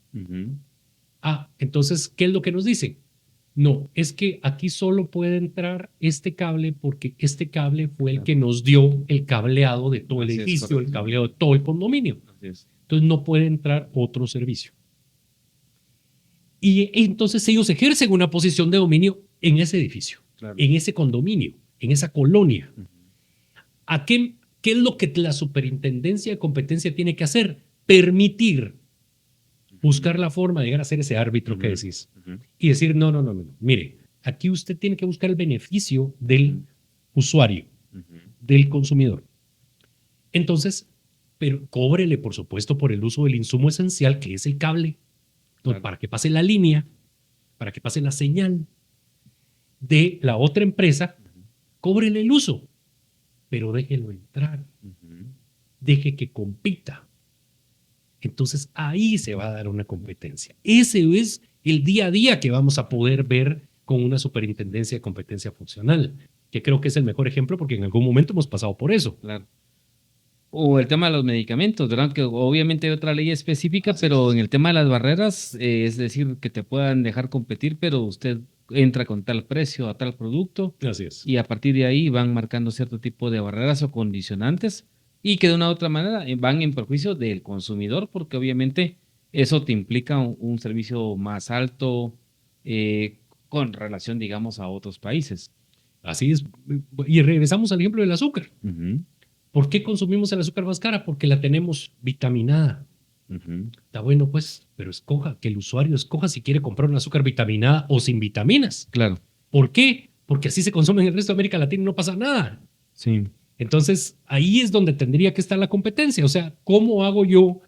Entonces, ¿qué es lo que nos dicen? No, es que aquí solo puede entrar este cable porque este cable fue el que nos dio el cableado de todo el edificio, el cableado de todo el condominio. Así es. Entonces no puede entrar otro servicio. Y entonces ellos ejercen una posición de dominio en ese edificio, en ese condominio, en esa colonia. ¿Qué es lo que la superintendencia de competencia tiene que hacer? Permitir, buscar la forma de llegar a ser ese árbitro que decís. Y decir, no. Mire, aquí usted tiene que buscar el beneficio del usuario, del consumidor. Entonces, pero cóbrele, por supuesto, por el uso del insumo esencial, que es el cable, para que pase la línea, para que pase la señal de la otra empresa, cóbrele el uso, pero déjelo entrar, deje que compita. Entonces ahí se va a dar una competencia. Ese es el día a día que vamos a poder ver con una superintendencia de competencia funcional, que creo que es el mejor ejemplo porque en algún momento hemos pasado por eso. Claro. O el tema de los medicamentos, ¿verdad? Que obviamente hay otra ley específica, pero en el tema de las barreras, es decir, que te puedan dejar competir, pero usted entra con tal precio a tal producto. Así es. Y a partir de ahí van marcando cierto tipo de barreras o condicionantes y que de una u otra manera van en perjuicio del consumidor, porque obviamente eso te implica un servicio más alto con relación, digamos, a otros países. Así es. Y regresamos al ejemplo del azúcar. ¿Por qué consumimos el azúcar más cara? Porque la tenemos vitaminada. Está bueno, pues, pero que el usuario escoja si quiere comprar un azúcar vitaminada o sin vitaminas. Claro. ¿Por qué? Porque así se consume en el resto de América Latina y no pasa nada. Sí. Entonces, ahí es donde tendría que estar la competencia. O sea, ¿cómo hago yo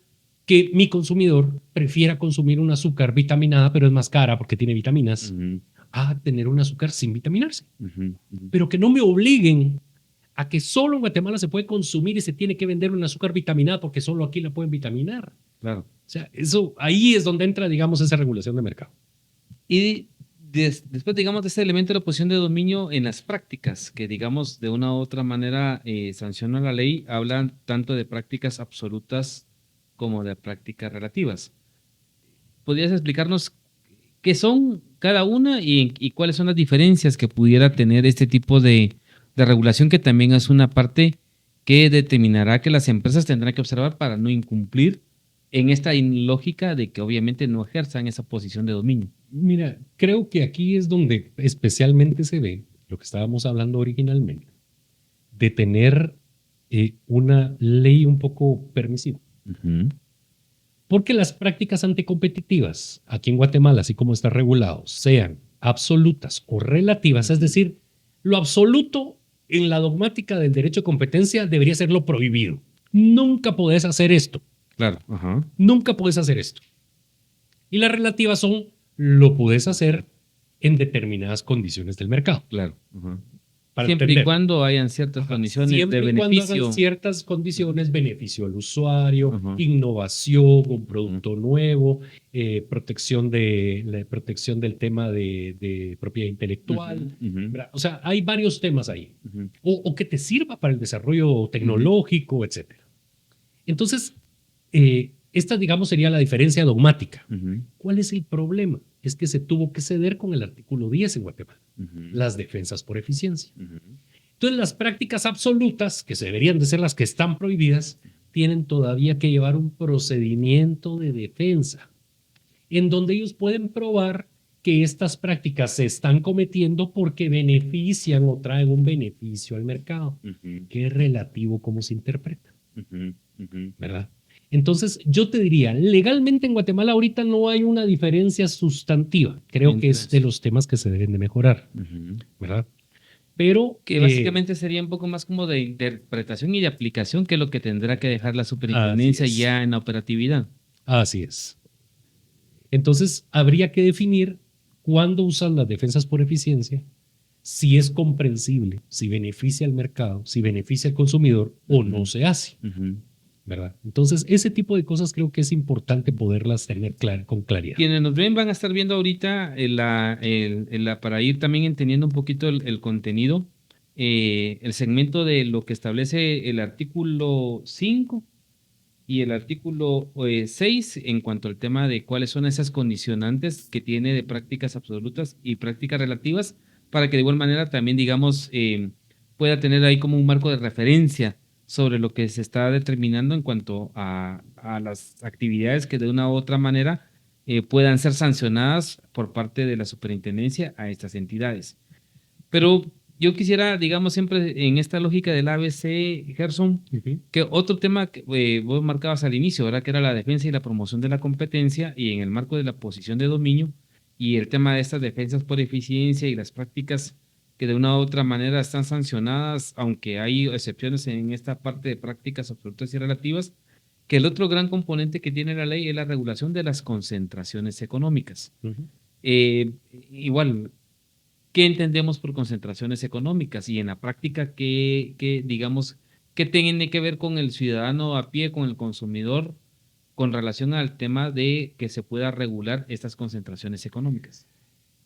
que mi consumidor prefiera consumir un azúcar vitaminada, pero es más cara porque tiene vitaminas, a tener un azúcar sin vitaminarse? Pero que no me obliguen a que solo en Guatemala se puede consumir y se tiene que vender un azúcar vitaminada porque solo aquí la pueden vitaminar. Claro. O sea, ahí es donde entra, digamos, esa regulación de mercado. Y después, digamos, de este elemento de la posición de dominio en las prácticas, que digamos de una u otra manera sanciona la ley, hablan tanto de prácticas absolutas como de prácticas relativas. ¿Podrías explicarnos qué son cada una y cuáles son las diferencias que pudiera tener este tipo de regulación, que también es una parte que determinará que las empresas tendrán que observar para no incumplir en esta lógica de que obviamente no ejerzan esa posición de dominio? Mira, creo que aquí es donde especialmente se ve lo que estábamos hablando originalmente, de tener una ley un poco permisiva. Ujú. Porque las prácticas anticompetitivas aquí en Guatemala, así como está regulado, sean absolutas o relativas, es decir, lo absoluto en la dogmática del derecho de competencia debería ser lo prohibido. Nunca podés hacer esto. Claro. Ajá. Nunca podés hacer esto. Y las relativas son lo podés hacer en determinadas condiciones del mercado. Claro. Ajá. Para Siempre y entender. cuando hayan ciertas condiciones de Siempre y cuando hagan beneficio. ciertas condiciones, beneficio al usuario, Ajá. innovación, un producto nuevo, protección del tema de propiedad intelectual. Ujú, ujú, ¿Verdad? O sea, hay varios temas ahí. ujú, O que te sirva para el desarrollo tecnológico, etcétera. Entonces, esta, digamos, sería la diferencia dogmática. ujú, ¿Cuál es el problema? Es que se tuvo que ceder con el artículo 10 en Guatemala, ujú, las defensas por eficiencia. ujú. Entonces, las prácticas absolutas, que deberían de ser las que están prohibidas, tienen todavía que llevar un procedimiento de defensa, en donde ellos pueden probar que estas prácticas se están cometiendo porque benefician o traen un beneficio al mercado, Ujú, que es relativo como se interpreta, ujú, ujú. ¿verdad? Entonces, yo te diría, legalmente en Guatemala ahorita no hay una diferencia sustantiva. Creo que es de los temas que se deben de mejorar, Ujú. ¿verdad? Pero, Que básicamente sería un poco más como de interpretación y de aplicación, que es lo que tendrá que dejar la así superintendencia es, ya en la operatividad. así es. Entonces, habría que definir cuándo usan las defensas por eficiencia, si es comprensible, si beneficia al mercado, si beneficia al consumidor o no se hace, Ujú. ¿verdad? Entonces, ese tipo de cosas creo que es importante poderlas tener con claridad. Quienes nos ven van a estar viendo ahorita para ir también entendiendo un poquito el contenido, el segmento de lo que establece el artículo 5 y el artículo 6 en cuanto al tema de cuáles son esas condicionantes que tiene de prácticas absolutas y prácticas relativas, para que de igual manera también, digamos, pueda tener ahí como un marco de referencia sobre lo que se está determinando en cuanto a las actividades que de una u otra manera puedan ser sancionadas por parte de la superintendencia a estas entidades. Pero yo quisiera, digamos, siempre en esta lógica del ABC, Gerson, Ujú. que otro tema que vos marcabas al inicio, ¿verdad? Que era la defensa y la promoción de la competencia, y en el marco de la posición de dominio y el tema de estas defensas por eficiencia y las prácticas que de una u otra manera están sancionadas, aunque hay excepciones en esta parte de prácticas absolutas y relativas, que el otro gran componente que tiene la ley es la regulación de las concentraciones económicas. Ujú. Eh, igual, ¿qué entendemos por concentraciones económicas? Y en la práctica, digamos, qué tiene que ver con el ciudadano a pie, con el consumidor, con relación al tema de que se pueda regular estas concentraciones económicas?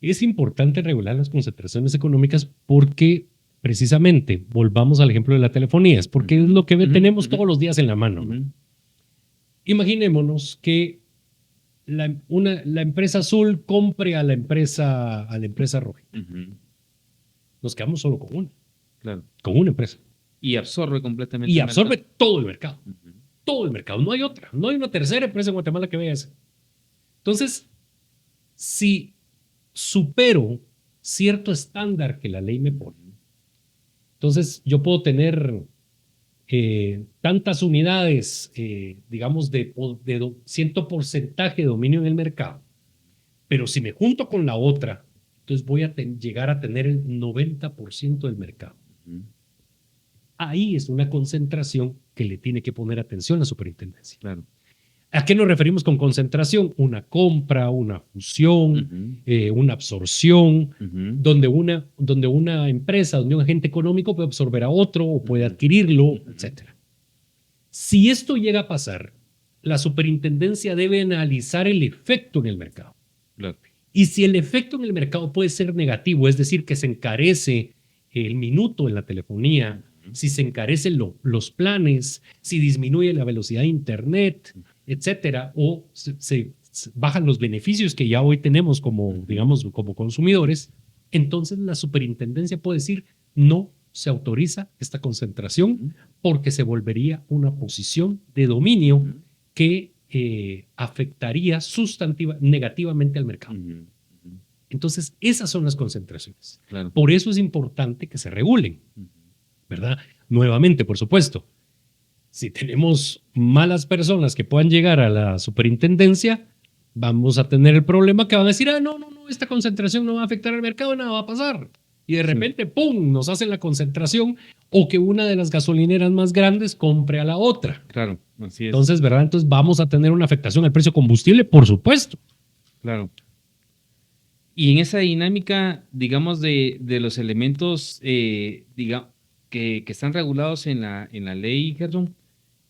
Es importante regular las concentraciones económicas porque precisamente, volvamos al ejemplo de la telefonía, es porque es lo que tenemos todos los días en la mano, ¿no? Imaginémonos que la empresa azul compre a la empresa roja. Nos quedamos solo Claro. con una empresa. Y absorbe completamente Y el absorbe mercado. todo el mercado. Ujú. Todo el mercado. No hay otra. No hay una tercera empresa en Guatemala que vea eso. Entonces, si supero cierto estándar que la ley me pone, entonces yo puedo tener tantas unidades, digamos, de cierto porcentaje de dominio en el mercado. Pero si me junto con la otra, entonces voy a llegar a tener el 90% del mercado. Ujú. Ahí es una concentración que le tiene que poner atención la superintendencia. Claro. ¿A qué nos referimos con concentración? Una compra, una fusión, una absorción, Ujú. donde una empresa, donde un agente económico puede absorber a otro o puede adquirirlo, etc. Si esto llega a pasar, la superintendencia debe analizar el efecto en el mercado. Claro. Y si el efecto en el mercado puede ser negativo, es decir, que se encarece el minuto en la telefonía, si se encarecen los planes, si disminuye la velocidad de Internet, etcétera, o se bajan los beneficios que ya hoy tenemos como, digamos, como consumidores, entonces la superintendencia puede decir no se autoriza esta concentración porque se volvería una posición de dominio que afectaría negativamente al mercado. Entonces, esas son las concentraciones. Claro. Por eso es importante que se regulen, ¿verdad? Nuevamente, por supuesto, si tenemos malas personas que puedan llegar a la superintendencia, vamos a tener el problema que van a decir, no, esta concentración no va a afectar al mercado, nada va a pasar. Y de repente, ¡pum!, nos hacen la concentración o que una de las gasolineras más grandes compre a la otra. Claro, así es. Entonces, ¿verdad? Entonces vamos a tener una afectación al precio de combustible, por supuesto. Claro. Y en esa dinámica, digamos, de los elementos que están regulados en la ley, Gerson,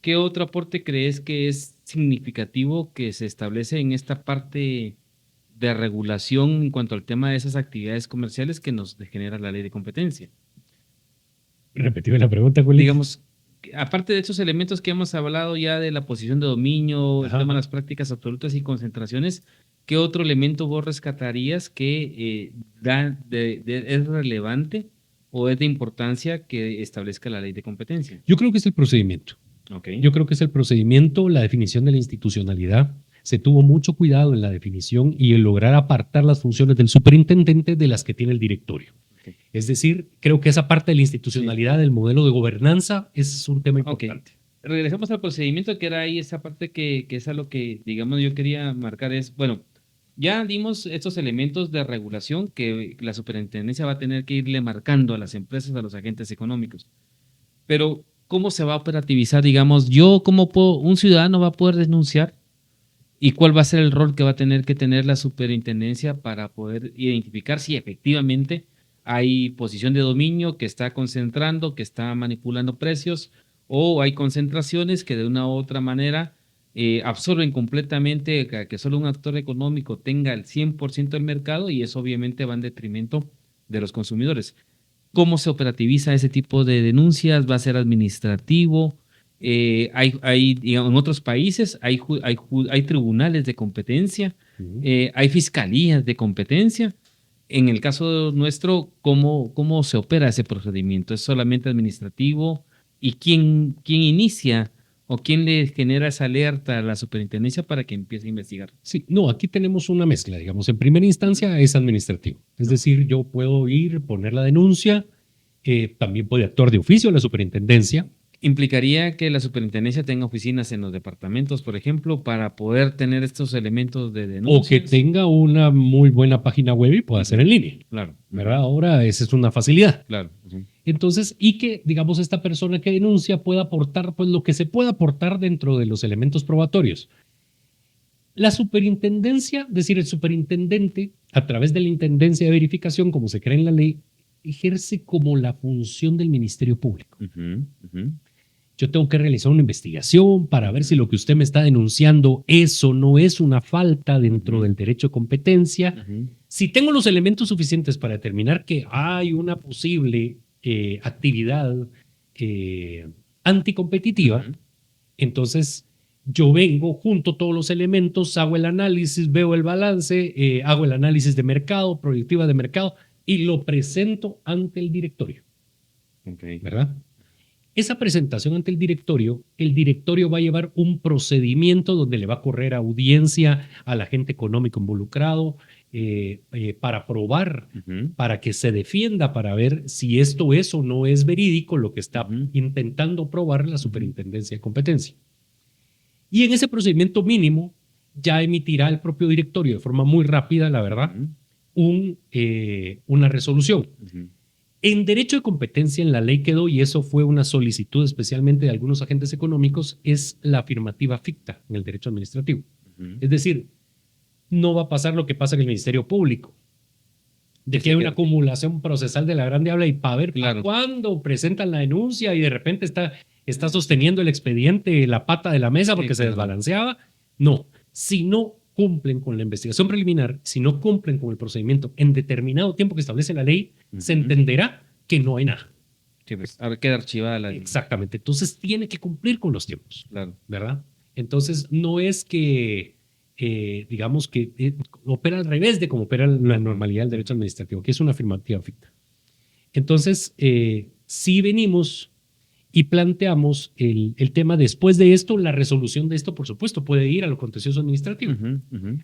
¿qué otro aporte crees que es significativo que se establece en esta parte de regulación en cuanto al tema de esas actividades comerciales que nos genera la ley de competencia? Repetime la pregunta, Juli. Digamos, aparte de estos elementos que hemos hablado ya de la posición de dominio, el tema de las prácticas absolutas y concentraciones, ¿qué otro elemento vos rescatarías que es relevante o es de importancia que establezca la ley de competencia? Yo creo que es el procedimiento. Okay. Yo creo que es el procedimiento, la definición de la institucionalidad. Se tuvo mucho cuidado en la definición y en lograr apartar las funciones del superintendente de las que tiene el directorio. Okay. Es decir, creo que esa parte de la institucionalidad del modelo de gobernanza es un tema importante. Okay. Regresamos al procedimiento, que era ahí esa parte que es a lo que, digamos, yo quería marcar es, bueno, ya dimos estos elementos de regulación que la superintendencia va a tener que irle marcando a las empresas, a los agentes económicos. Pero, ¿cómo se va a operativizar? Digamos, un ciudadano va a poder denunciar y cuál va a ser el rol que va a tener la superintendencia para poder identificar si efectivamente hay posición de dominio que está concentrando, que está manipulando precios, o hay concentraciones que de una u otra manera absorben completamente que solo un actor económico tenga el 100% del mercado, y eso obviamente va en detrimento de los consumidores. ¿Cómo se operativiza ese tipo de denuncias? ¿Va a ser administrativo? Digamos, en otros países hay tribunales de competencia, hay fiscalías de competencia. En el caso nuestro, ¿cómo se opera ese procedimiento? ¿Es solamente administrativo? ¿Y quién inicia o quién le genera esa alerta a la superintendencia para que empiece a investigar? Sí, no, aquí tenemos una mezcla, digamos. En primera instancia es administrativo. Es decir, yo puedo poner la denuncia, también puede actuar de oficio la superintendencia. ¿Implicaría que la superintendencia tenga oficinas en los departamentos, por ejemplo, para poder tener estos elementos de denuncias? O que tenga una muy buena página web y pueda hacer en línea. Claro. ¿Verdad? Ahora esa es una facilidad. Claro. Entonces, y que, digamos, esta persona que denuncia pueda aportar pues lo que se pueda aportar dentro de los elementos probatorios. La superintendencia, es decir, el superintendente, a través de la intendencia de verificación, como se cree en la ley, ejerce como la función del Ministerio Público. Yo tengo que realizar una investigación para ver si lo que usted me está denunciando eso no es una falta dentro del derecho de competencia. Si tengo los elementos suficientes para determinar que hay una posible actividad anticompetitiva, entonces yo vengo, junto todos los elementos, hago el análisis, veo el balance, hago el análisis de mercado, proyectiva de mercado, y lo presento ante el directorio. ¿Verdad? Esa presentación ante el directorio va a llevar un procedimiento donde le va a correr audiencia al agente económico involucrado para probar, para que se defienda, para ver si esto es o no es verídico lo que está intentando probar la superintendencia de competencia. Y en ese procedimiento mínimo ya emitirá el propio directorio de forma muy rápida, la verdad, una resolución. En derecho de competencia, en la ley quedó, y eso fue una solicitud especialmente de algunos agentes económicos, es la afirmativa ficta en el derecho administrativo. Es decir, no va a pasar lo que pasa en el Ministerio Público, de que hay una acumulación procesal de la gran diabla y para ver cuándo presentan la denuncia y de repente está sosteniendo el expediente la pata de la mesa porque se desbalanceaba. No, sino cumplen con la investigación preliminar, si no cumplen con el procedimiento en determinado tiempo que establece la ley, se entenderá que no hay nada. Sí, pues, queda archivada la ley. Exactamente. Entonces tiene que cumplir con los tiempos. Claro. ¿Verdad? Entonces no es que, digamos que opera al revés de cómo opera la normalidad del derecho administrativo, que es una afirmativa ficta. Entonces, sí venimos y planteamos el tema después de esto, la resolución de esto, por supuesto, puede ir a lo contencioso administrativo.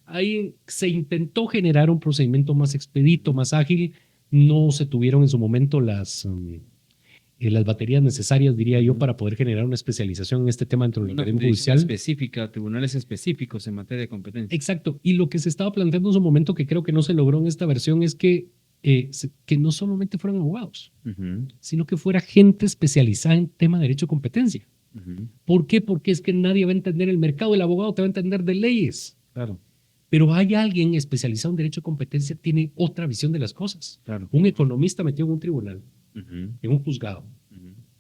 Ahí se intentó generar un procedimiento más expedito, más ágil. No se tuvieron en su momento las baterías necesarias, diría yo, para poder generar una especialización en este tema dentro del organismo judicial. Específica, tribunales específicos en materia de competencia. Exacto. Y lo que se estaba planteando en su momento, que creo que no se logró en esta versión, es que no solamente fueran abogados, sino que fuera gente especializada en tema de derecho de competencia. ¿Por qué? Porque es que nadie va a entender el mercado, el abogado te va a entender de leyes. Claro. Pero hay alguien especializado en derecho de competencia, tiene otra visión de las cosas. Claro. Un economista metido en un tribunal, en un juzgado.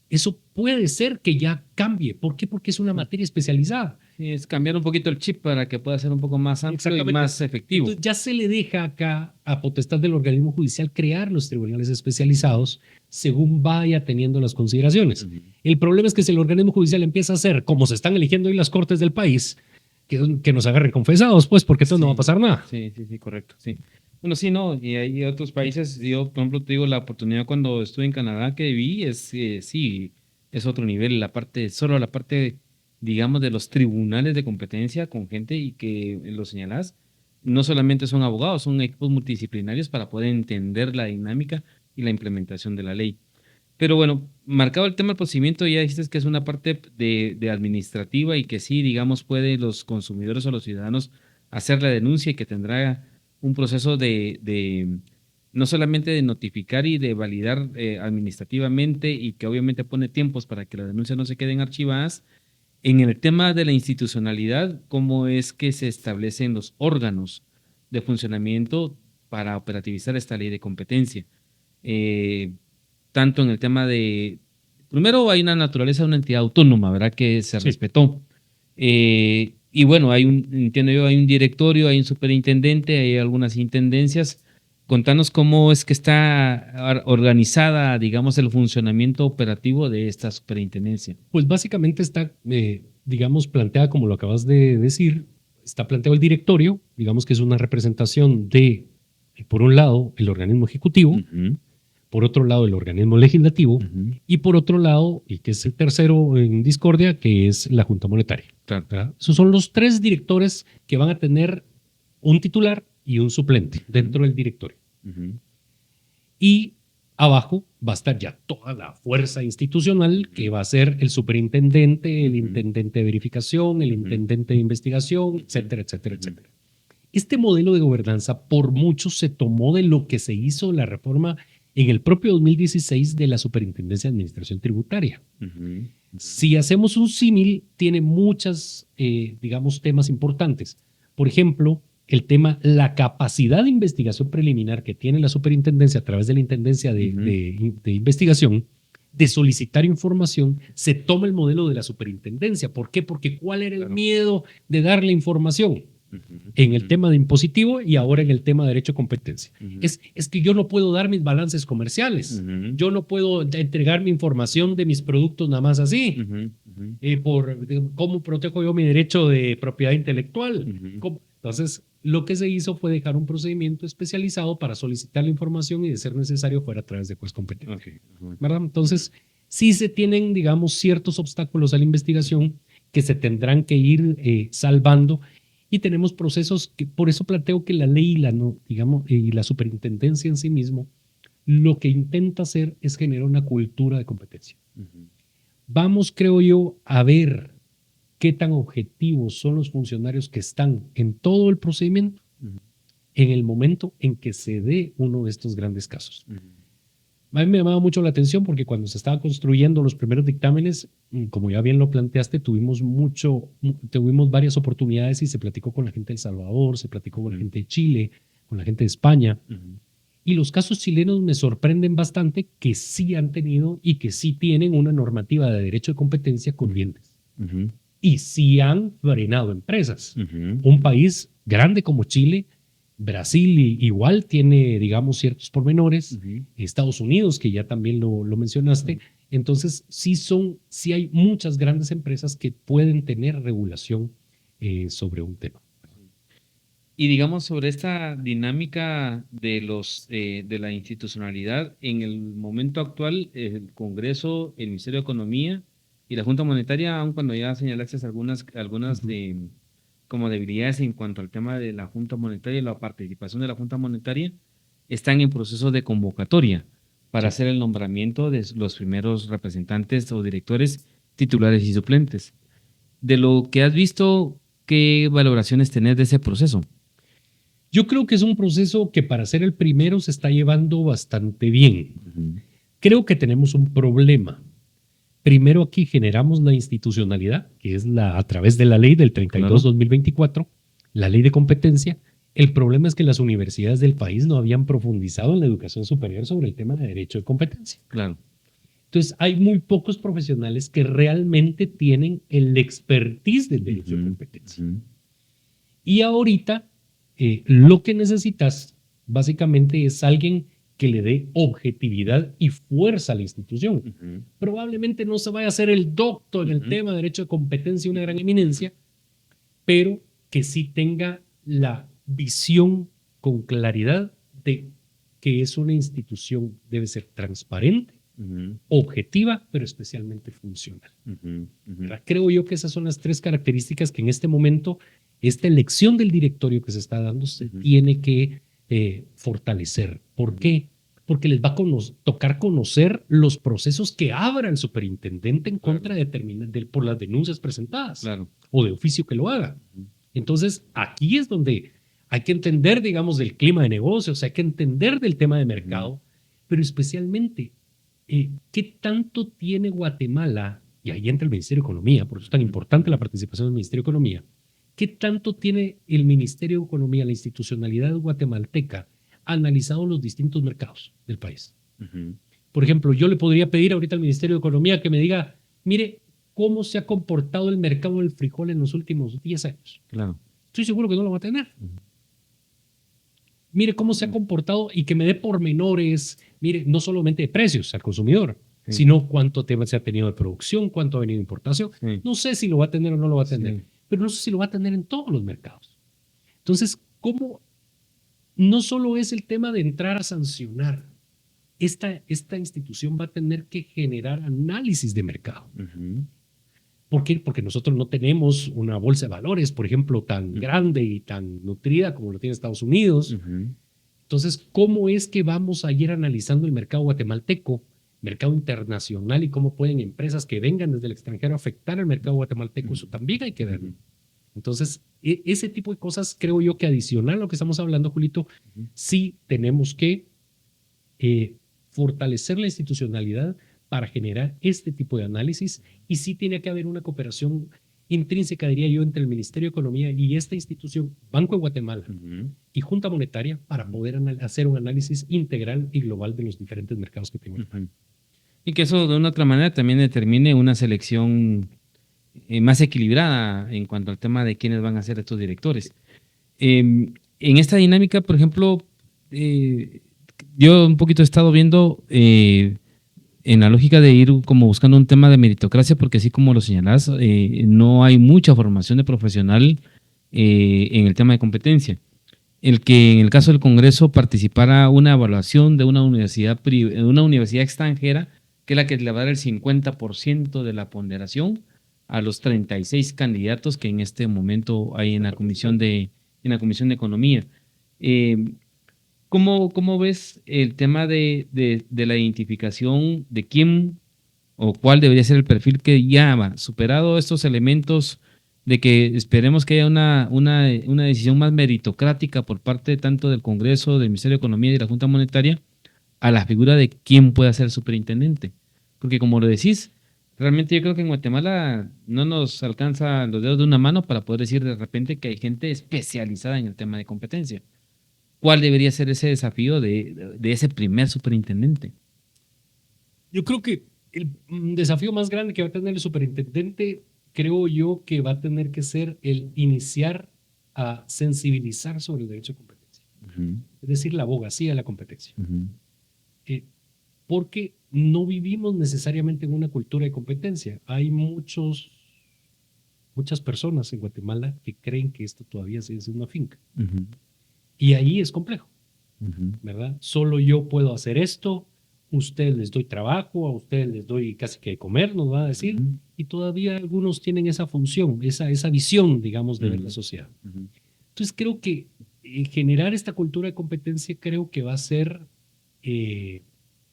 Eso puede ser que ya cambie. ¿Por qué? Porque es una materia especializada. Sí, es cambiar un poquito el chip para que pueda ser un poco más amplio y más efectivo. Entonces ya se le deja acá a potestad del organismo judicial crear los tribunales especializados según vaya teniendo las consideraciones. El problema es que si el organismo judicial empieza a hacer como se están eligiendo hoy las cortes del país, que nos agarren confesados, pues, porque entonces no va a pasar nada. Sí, correcto, sí. Bueno, sí, no, y hay otros países, yo, por ejemplo, te digo, la oportunidad cuando estuve en Canadá que vi es, sí, es otro nivel, solo la parte, digamos, de los tribunales de competencia con gente y que lo señalás, no solamente son abogados, son equipos multidisciplinarios para poder entender la dinámica y la implementación de la ley. Pero bueno, marcado el tema del procedimiento, ya dijiste que es una parte de administrativa y que sí, digamos, pueden los consumidores o los ciudadanos hacer la denuncia y que tendrá un proceso de no solamente de notificar y de validar administrativamente y que obviamente pone tiempos para que las denuncias no se queden archivadas. En el tema de la institucionalidad, ¿cómo es que se establecen los órganos de funcionamiento para operativizar esta ley de competencia? Tanto en el tema de, primero hay una naturaleza de una entidad autónoma, ¿verdad? Que se respetó. Y bueno, entiendo yo, hay un directorio, hay un superintendente, hay algunas intendencias. Contanos cómo es que está organizada, digamos, el funcionamiento operativo de esta superintendencia. Pues básicamente está, digamos, planteada como lo acabas de decir, está planteado el directorio, digamos que es una representación de, por un lado, el organismo ejecutivo, por otro lado, el organismo legislativo, y por otro lado, y que es el tercero en discordia, que es la Junta Monetaria. Claro. Esos son los tres directores que van a tener un titular y un suplente dentro del directorio. Y abajo va a estar ya toda la fuerza institucional que va a ser el superintendente, el intendente de verificación, el intendente de investigación, etcétera, etcétera, etcétera. Este modelo de gobernanza por mucho se tomó de lo que se hizo la reforma en el propio 2016 de la Superintendencia de Administración Tributaria. Si hacemos un símil, tiene muchos, digamos, temas importantes. Por ejemplo, el tema, la capacidad de investigación preliminar que tiene la superintendencia a través de la intendencia de investigación, de solicitar información, se toma el modelo de la superintendencia. ¿Por qué? Porque ¿cuál era el miedo de darle información? En el tema de impositivo y ahora en el tema de derecho de competencia. Es que yo no puedo dar mis balances comerciales. Yo no puedo entregar mi información de mis productos nada más así. ¿Cómo protejo yo mi derecho de propiedad intelectual? Entonces, lo que se hizo fue dejar un procedimiento especializado para solicitar la información y, de ser necesario, fuera a través de juez competente. ¿Verdad? Entonces, sí se tienen, digamos, ciertos obstáculos a la investigación que se tendrán que ir salvando. Y tenemos procesos que, por eso planteo que la ley y la superintendencia en sí mismo, lo que intenta hacer es generar una cultura de competencia. Vamos, creo yo, a ver qué tan objetivos son los funcionarios que están en todo el procedimiento en el momento en que se dé uno de estos grandes casos. A mí me llamaba mucho la atención porque cuando se estaban construyendo los primeros dictámenes, como ya bien lo planteaste, tuvimos varias oportunidades y se platicó con la gente de El Salvador, se platicó con la gente de Chile, con la gente de España. Y los casos chilenos me sorprenden bastante que sí han tenido y que sí tienen una normativa de derecho de competencia con dientes. y sí han frenado empresas. Ujú. Un país grande como Chile, Brasil igual tiene, digamos, ciertos pormenores, Ujú. Estados Unidos, que ya también lo mencionaste. Entonces, sí hay muchas grandes empresas que pueden tener regulación sobre un tema. Y digamos sobre esta dinámica de de la institucionalidad, en el momento actual, el Congreso, el Ministerio de Economía y la Junta Monetaria, aun cuando ya señalaste algunas Ujú. como debilidades en cuanto al tema de la Junta Monetaria y la participación de la Junta Monetaria, están en proceso de convocatoria para Sí. hacer el nombramiento de los primeros representantes o directores titulares y suplentes. De lo que has visto, ¿qué valoraciones tenés de ese proceso? Yo creo que es un proceso que para ser el primero se está llevando bastante bien. Ujú. Creo que tenemos un problema. Primero aquí generamos la institucionalidad, que es a través de la ley del Claro, 32-2024, la ley de competencia. El problema es que las universidades del país no habían profundizado en la educación superior sobre el tema de derecho de competencia. claro. Entonces, hay muy pocos profesionales que realmente tienen el expertise del derecho de Ujú, competencia. ujú, Y ahorita lo que necesitas básicamente es alguien que le dé objetividad y fuerza a la institución. ujú, Probablemente no se vaya a hacer el doctor en el ujú, tema de derecho de competencia, una gran eminencia, pero que sí tenga la visión con claridad de que es una institución, debe ser transparente, ujú, objetiva, pero especialmente funcional. ujú, ujú, ¿Verdad? Creo yo que esas son las tres características que en este momento, esta elección del directorio que se está dando, se ujú, tiene que fortalecer. ¿Por ujú. qué? Porque les va a tocar conocer los procesos que abra el superintendente en Claro, contra por las denuncias presentadas claro. o de oficio que lo haga. Ujú, Entonces, aquí es donde hay que entender, digamos, del clima de negocios, hay que entender del tema de ujú, mercado, pero especialmente, ¿qué tanto tiene Guatemala? Y ahí entra el Ministerio de Economía, por eso es tan ujú, importante la ujú, participación del Ministerio de Economía. ¿Qué tanto tiene el Ministerio de Economía, la institucionalidad guatemalteca, analizado los distintos mercados del país? ujú. Por ejemplo, yo le podría pedir ahorita al Ministerio de Economía que me diga, mire, ¿cómo se ha comportado el mercado del frijol en los últimos 10 años? Claro. Estoy seguro que no lo va a tener. Ujú, Mire cómo se ha ujú. comportado y que me dé pormenores, mire, no solamente de precios al consumidor, Sí, sino cuánto tema se ha tenido de producción, cuánto ha venido de importación. sí, No sé si lo va a tener o no lo va a tener, sí. pero no sé si lo va a tener en todos los mercados. Entonces, ¿cómo? No solo es el tema de entrar a sancionar. Esta institución va a tener que generar análisis de mercado. Ujú, ¿Por qué? Porque nosotros no tenemos una bolsa de valores, por ejemplo, tan ujú, grande y tan nutrida como lo tiene Estados Unidos. ujú, Entonces, ¿cómo es que vamos a ir analizando el mercado guatemalteco, mercado internacional y cómo pueden empresas que vengan desde el extranjero afectar al mercado guatemalteco? Eso también hay que verlo. ujú, Entonces, ese tipo de cosas creo yo que adicional a lo que estamos hablando, Julito, ujú, sí tenemos que fortalecer la institucionalidad para generar este tipo de análisis y sí tiene que haber una cooperación intrínseca, diría yo, entre el Ministerio de Economía y esta institución, Banco de Guatemala ujú, y Junta Monetaria, para poder hacer un análisis integral y global de los diferentes mercados que tiene Guatemala. ujú. Y que eso de una otra manera también determine una selección más equilibrada en cuanto al tema de quiénes van a ser estos directores. En esta dinámica, por ejemplo, eh, yo un poquito he estado viendo en la lógica de ir como buscando un tema de meritocracia, porque así como lo señalás, no hay mucha formación de profesional en el tema de competencia. El que en el caso del Congreso participara una evaluación de de una universidad extranjera, que es la que le va a dar el 50% de la ponderación a los 36 candidatos que en este momento hay en en la comisión de Economía. Eh, ¿Cómo ves el tema de la identificación de quién o cuál debería ser el perfil que ya va superado estos elementos de que esperemos que haya una decisión más meritocrática por parte tanto del Congreso, del Ministerio de Economía y de la Junta Monetaria a la figura de quién puede ser superintendente? Porque como lo decís, realmente yo creo que en Guatemala no nos alcanza los dedos de una mano para poder decir de repente que hay gente especializada en el tema de competencia. ¿Cuál debería ser ese desafío de ese primer superintendente? Yo creo que el desafío más grande que va a tener el superintendente, creo yo que va a tener que ser el iniciar a sensibilizar sobre el derecho de competencia. Es decir, la abogacía de la competencia. Porque no vivimos necesariamente en una cultura de competencia. Hay muchas personas en Guatemala que creen que esto todavía sigue siendo una finca. Y ahí es complejo, ¿verdad? Solo yo puedo hacer esto, ustedes les doy trabajo, a ustedes les doy casi que de comer, nos va a decir, y todavía algunos tienen esa función, esa visión, digamos, de ver la sociedad. Entonces creo que generar esta cultura de competencia creo que va a ser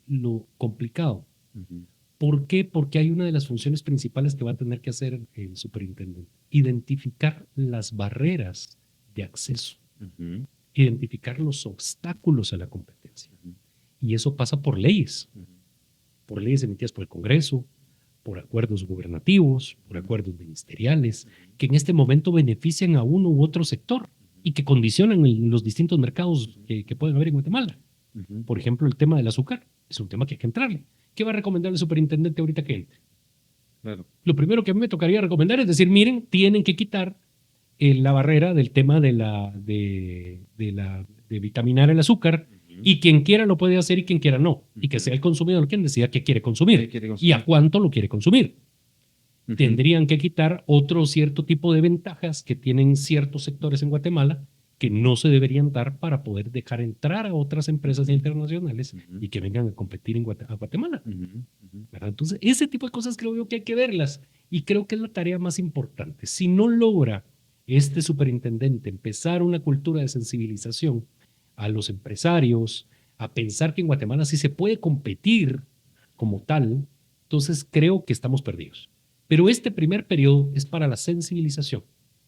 lo complicado. ¿Por qué? Porque hay una de las funciones principales que va a tener que hacer el superintendente: identificar las barreras de acceso, identificar los obstáculos a la competencia. Y eso pasa por leyes emitidas por el Congreso, por acuerdos gubernativos, por acuerdos ministeriales, que en este momento benefician a uno u otro sector y que condicionan los distintos mercados que pueden haber en Guatemala. Por ejemplo, el tema del azúcar es un tema que hay que entrarle. ¿Qué va a recomendar el superintendente ahorita que entre? Claro. Lo primero que a mí me tocaría recomendar es decir, miren, tienen que quitar la barrera del tema de vitaminar el azúcar, y quien quiera lo puede hacer y quien quiera no, y que sea el consumidor quien decida qué quiere consumir y a cuánto lo quiere consumir. Tendrían que quitar otro cierto tipo de ventajas que tienen ciertos sectores en Guatemala que no se deberían dar para poder dejar entrar a otras empresas internacionales y que vengan a competir a Guatemala. Entonces, ese tipo de cosas creo yo que hay que verlas, y creo que es la tarea más importante. Si no logra este superintendente empezar una cultura de sensibilización a los empresarios, a pensar que en Guatemala sí se puede competir como tal, entonces creo que estamos perdidos. Pero este primer periodo es para la sensibilización.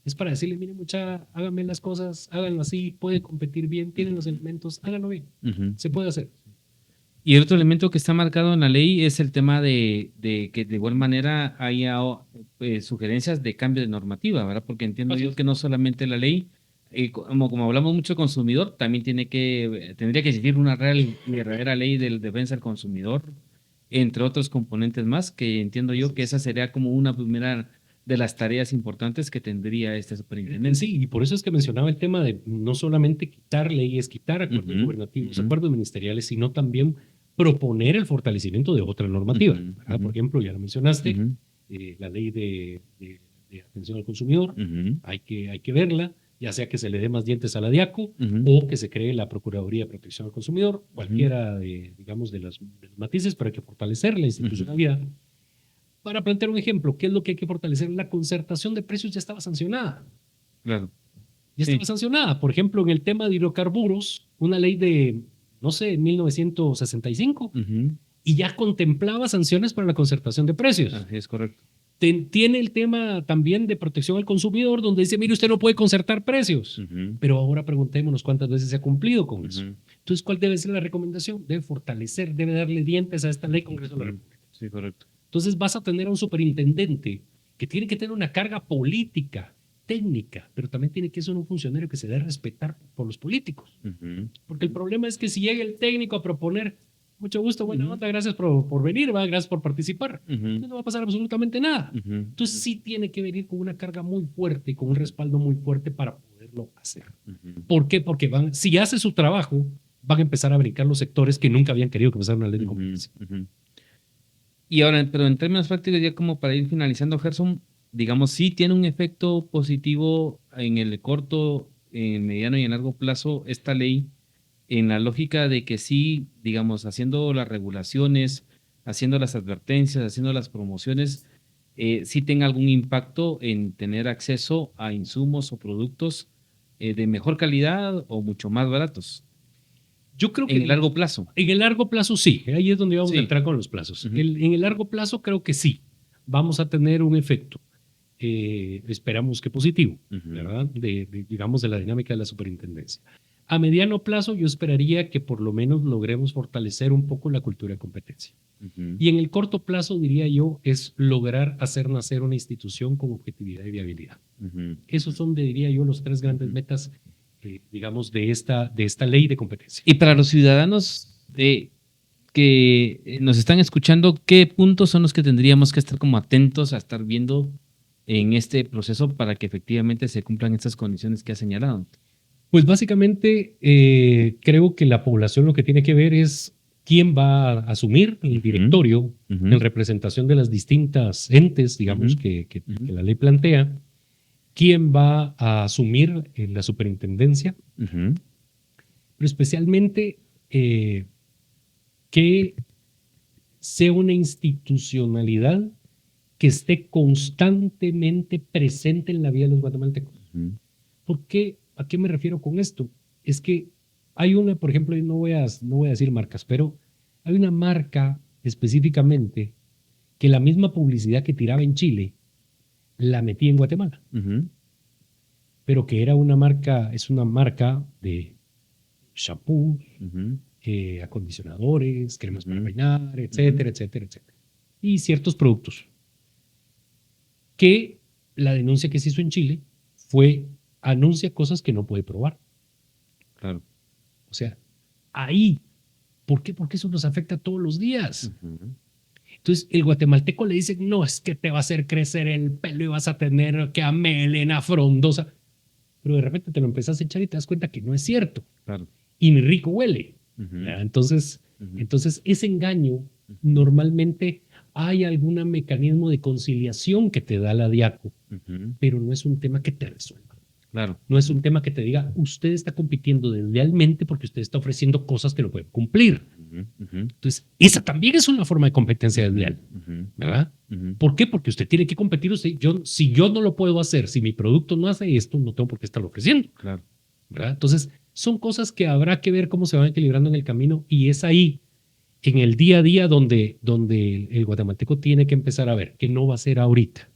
Es para decirle, miren mucha, háganme las cosas, háganlo así, pueden competir bien, tienen los elementos, háganlo bien. Se puede hacer. Y el otro elemento que está marcado en la ley es el tema de que de igual manera haya sugerencias de cambio de normativa, ¿verdad? Porque entiendo yo que no solamente la ley, como hablamos mucho de consumidor, también tendría que existir una real y verdadera ley de defensa del consumidor, entre otros componentes más, que entiendo yo que esa sería como una primera de las tareas importantes que tendría este superintendente. Sí, y por eso es que mencionaba el tema de no solamente quitar leyes, quitar acuerdos gubernativos, acuerdos ministeriales, sino también proponer el fortalecimiento de otra normativa. Por ejemplo, ya lo mencionaste, la ley de atención al consumidor, hay que verla, ya sea que se le dé más dientes a la DIACO o que se cree la Procuraduría de Protección al Consumidor, cualquiera digamos, de los matices, pero hay que fortalecer la institucionalidad. Para plantear un ejemplo, ¿qué es lo que hay que fortalecer? La concertación de precios ya estaba sancionada. Claro. Ya estaba sancionada. Por ejemplo, en el tema de hidrocarburos, una ley de, no sé, 1965, y ya contemplaba sanciones para la concertación de precios. Así es, correcto. Tiene el tema también de protección al consumidor, donde dice, mire, usted no puede concertar precios. Pero ahora preguntémonos cuántas veces se ha cumplido con eso. Entonces, ¿cuál debe ser la recomendación? Debe fortalecer, debe darle dientes a esta ley Congreso de la República. Sí, correcto. Entonces vas a tener a un superintendente que tiene que tener una carga política, técnica, pero también tiene que ser un funcionario que se dé a respetar por los políticos. Porque el problema es que si llega el técnico a proponer, mucho gusto, buena nota, gracias por venir, gracias por participar, no va a pasar absolutamente nada. Entonces sí tiene que venir con una carga muy fuerte, con un respaldo muy fuerte para poderlo hacer. ¿Por qué? Porque si hace su trabajo, van a empezar a brincar los sectores que nunca habían querido que pasara una ley de competencia. Y ahora, pero en términos prácticos, ya como para ir finalizando, Gerson, digamos, sí tiene un efecto positivo en el corto, en mediano y en largo plazo esta ley, en la lógica de que sí, digamos, haciendo las regulaciones, haciendo las advertencias, haciendo las promociones, sí tenga algún impacto en tener acceso a insumos o productos de mejor calidad o mucho más baratos. Yo creo que en el largo plazo. En el largo plazo sí, ahí es donde vamos a entrar con los plazos. En el largo plazo creo que sí, vamos a tener un efecto, esperamos que positivo, ¿verdad? Digamos de la dinámica de la superintendencia. A mediano plazo yo esperaría que por lo menos logremos fortalecer un poco la cultura de competencia. Y en el corto plazo diría yo es lograr hacer nacer una institución con objetividad y viabilidad. Esos son, diría yo, los tres grandes metas digamos, de esta ley de competencia. Y para los ciudadanos que nos están escuchando, ¿qué puntos son los que tendríamos que estar como atentos a estar viendo en este proceso para que efectivamente se cumplan estas condiciones que ha señalado? Pues básicamente creo que la población lo que tiene que ver es quién va a asumir el directorio en representación de las distintas entes, digamos, que la ley plantea, quién va a asumir la superintendencia, pero especialmente que sea una institucionalidad que esté constantemente presente en la vida de los guatemaltecos. ¿Por qué? ¿A qué me refiero con esto? Es que hay una, por ejemplo, no voy a decir marcas, pero hay una marca específicamente que la misma publicidad que tiraba en Chile la metía en Guatemala. Pero que era una marca, es una marca de shampoo, acondicionadores, cremas para peinar, etcétera, etcétera, etcétera. Y ciertos productos. Que la denuncia que se hizo en Chile fue anuncia cosas que no puede probar. Claro. O sea, ahí, ¿por qué? Porque eso nos afecta todos los días. Entonces, el guatemalteco le dice, no, es que te va a hacer crecer el pelo y vas a tener que a melena frondosa. Pero de repente te lo empezás a echar y te das cuenta que no es cierto. Claro. Y ni rico huele. Entonces, ese engaño, normalmente hay algún mecanismo de conciliación que te da la DIACO, pero no es un tema que te resuelva. Claro. No es un tema que te diga, usted está compitiendo deslealmente porque usted está ofreciendo cosas que no puede cumplir. Entonces, esa también es una forma de competencia desleal, ¿verdad? ¿Por qué? Porque usted tiene que competir. Si yo no lo puedo hacer, si mi producto no hace esto, no tengo por qué estarlo ofreciendo. Claro. ¿Verdad? Entonces, son cosas que habrá que ver cómo se van equilibrando en el camino y es ahí, en el día a día, donde el guatemalteco tiene que empezar a ver, que no va a ser ahorita,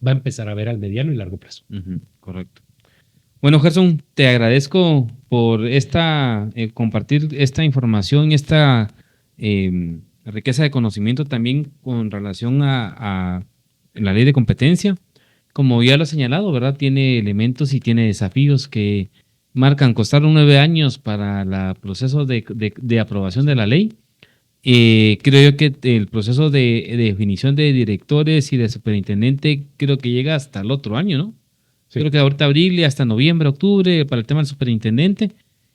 va a empezar a ver al mediano y largo plazo. Correcto. Bueno, Gerson, te agradezco por compartir esta información, esta riqueza de conocimiento también con relación a la ley de competencia. Como ya lo he señalado, ¿verdad? Tiene elementos y tiene desafíos que marcan, costaron 9 años para el proceso de aprobación de la ley. Creo yo que el proceso de definición de directores y de superintendente creo que llega hasta el otro año, ¿no? Sí. Creo que ahorita abril y hasta noviembre, octubre para el tema del superintendente.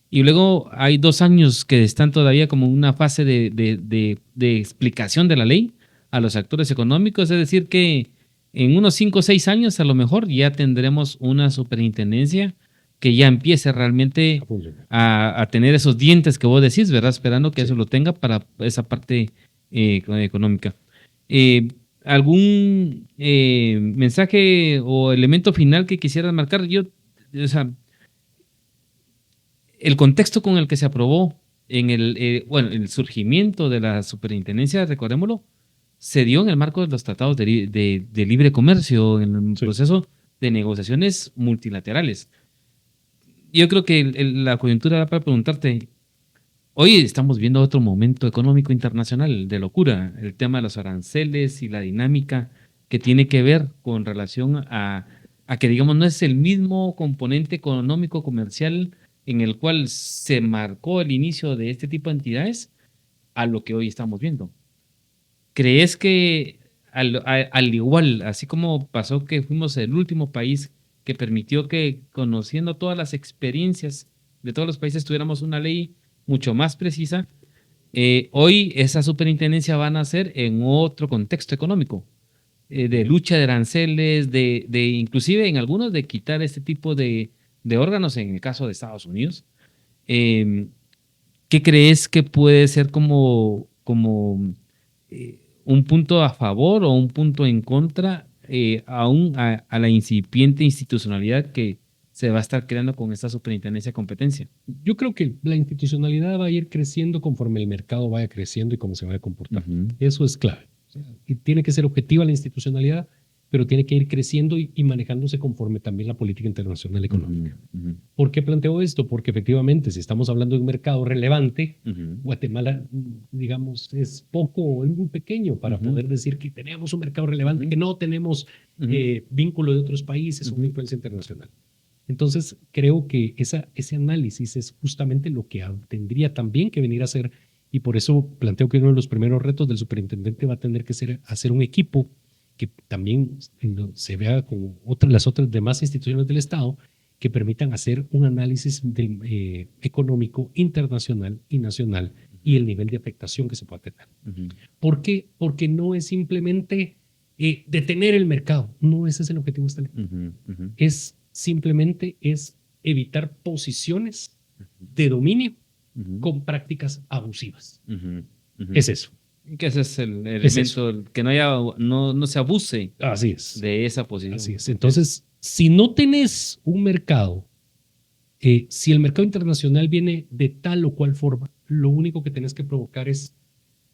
Y luego hay 2 años que están todavía como una fase de explicación de la ley a los actores económicos. Es decir, que en unos 5 o 6 años a lo mejor ya tendremos una superintendencia que ya empiece realmente a tener esos dientes que vos decís, ¿verdad? Esperando que eso lo tenga para esa parte económica. ¿Algún mensaje o elemento final que quisieras marcar? O sea, el contexto con el que se aprobó en el surgimiento de la superintendencia, recordémoslo, se dio en el marco de los tratados de libre comercio, en el proceso de negociaciones multilaterales. Yo creo que la coyuntura da para preguntarte, hoy estamos viendo otro momento económico internacional de locura, el tema de los aranceles y la dinámica que tiene que ver con relación a que, digamos, no es el mismo componente económico comercial en el cual se marcó el inicio de este tipo de entidades a lo que hoy estamos viendo. ¿Crees que al igual, así como pasó que fuimos el último país que permitió que, conociendo todas las experiencias de todos los países, tuviéramos una ley mucho más precisa, hoy esa superintendencia va a nacer en otro contexto económico, de lucha de aranceles, de inclusive en algunos de quitar este tipo de órganos, en el caso de Estados Unidos? ¿Qué crees que puede ser como un punto a favor o un punto en contra a la incipiente institucionalidad que se va a estar creando con esta superintendencia de competencia? Yo creo que la institucionalidad va a ir creciendo conforme el mercado vaya creciendo y cómo se vaya a comportar. Eso es clave. O sea, y tiene que ser objetiva la institucionalidad, pero tiene que ir creciendo y manejándose conforme también la política internacional económica. ¿Por qué planteo esto? Porque efectivamente, si estamos hablando de un mercado relevante, Guatemala, digamos, es muy pequeño para poder decir que tenemos un mercado relevante, que no tenemos vínculo de otros países, una influencia internacional. Entonces, creo que ese análisis es justamente lo que tendría también que venir a hacer, y por eso planteo que uno de los primeros retos del superintendente va a tener que ser hacer un equipo que también se vea con las otras demás instituciones del Estado que permitan hacer un análisis económico internacional y nacional y el nivel de afectación que se pueda tener. ¿Por qué? Porque no es simplemente detener el mercado, no ese es el objetivo de esta ley. Es simplemente evitar posiciones de dominio con prácticas abusivas. Es eso. Que ese es el elemento, que no se abuse Así es. de esa posición. Así es. Entonces, si no tenés un mercado, si el mercado internacional viene de tal o cual forma, lo único que tenés que provocar es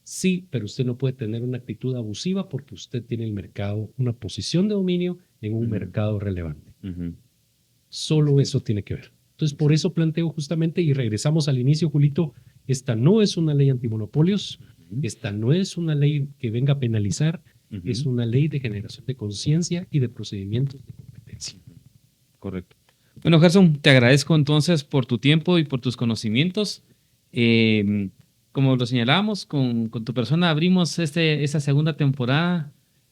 sí, pero usted no puede tener una actitud abusiva porque usted tiene el mercado, una posición de dominio en un mercado relevante. Solo eso tiene que ver. Entonces, por eso planteo justamente, y regresamos al inicio, Julito, esta no es una ley antimonopolios, esta no es una ley que venga a penalizar, es una ley de generación de conciencia y de procedimientos de competencia. Correcto. Bueno, Gerson, te agradezco entonces por tu tiempo y por tus conocimientos. Como lo señalábamos, con tu persona abrimos esta segunda temporada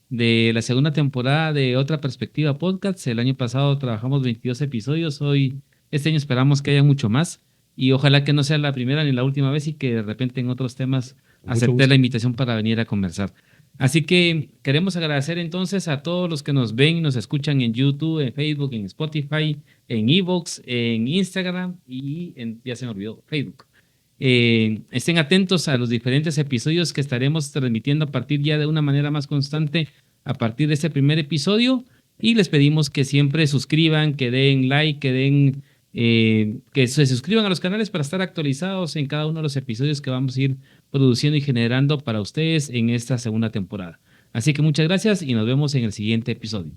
de Otra Perspectiva Podcast. El año pasado trabajamos 22 episodios, este año esperamos que haya mucho más y ojalá que no sea la primera ni la última vez y que de repente en otros temas acepte la invitación para venir a conversar. Así que queremos agradecer entonces a todos los que nos ven y nos escuchan en YouTube, en Facebook, en Spotify, en Evox, en Instagram y ya se me olvidó, Facebook. Estén atentos a los diferentes episodios que estaremos transmitiendo a partir ya de una manera más constante a partir de este primer episodio y les pedimos que siempre suscriban, que den like, que se suscriban a los canales para estar actualizados en cada uno de los episodios que vamos a ir produciendo y generando para ustedes en esta segunda temporada. Así que muchas gracias y nos vemos en el siguiente episodio.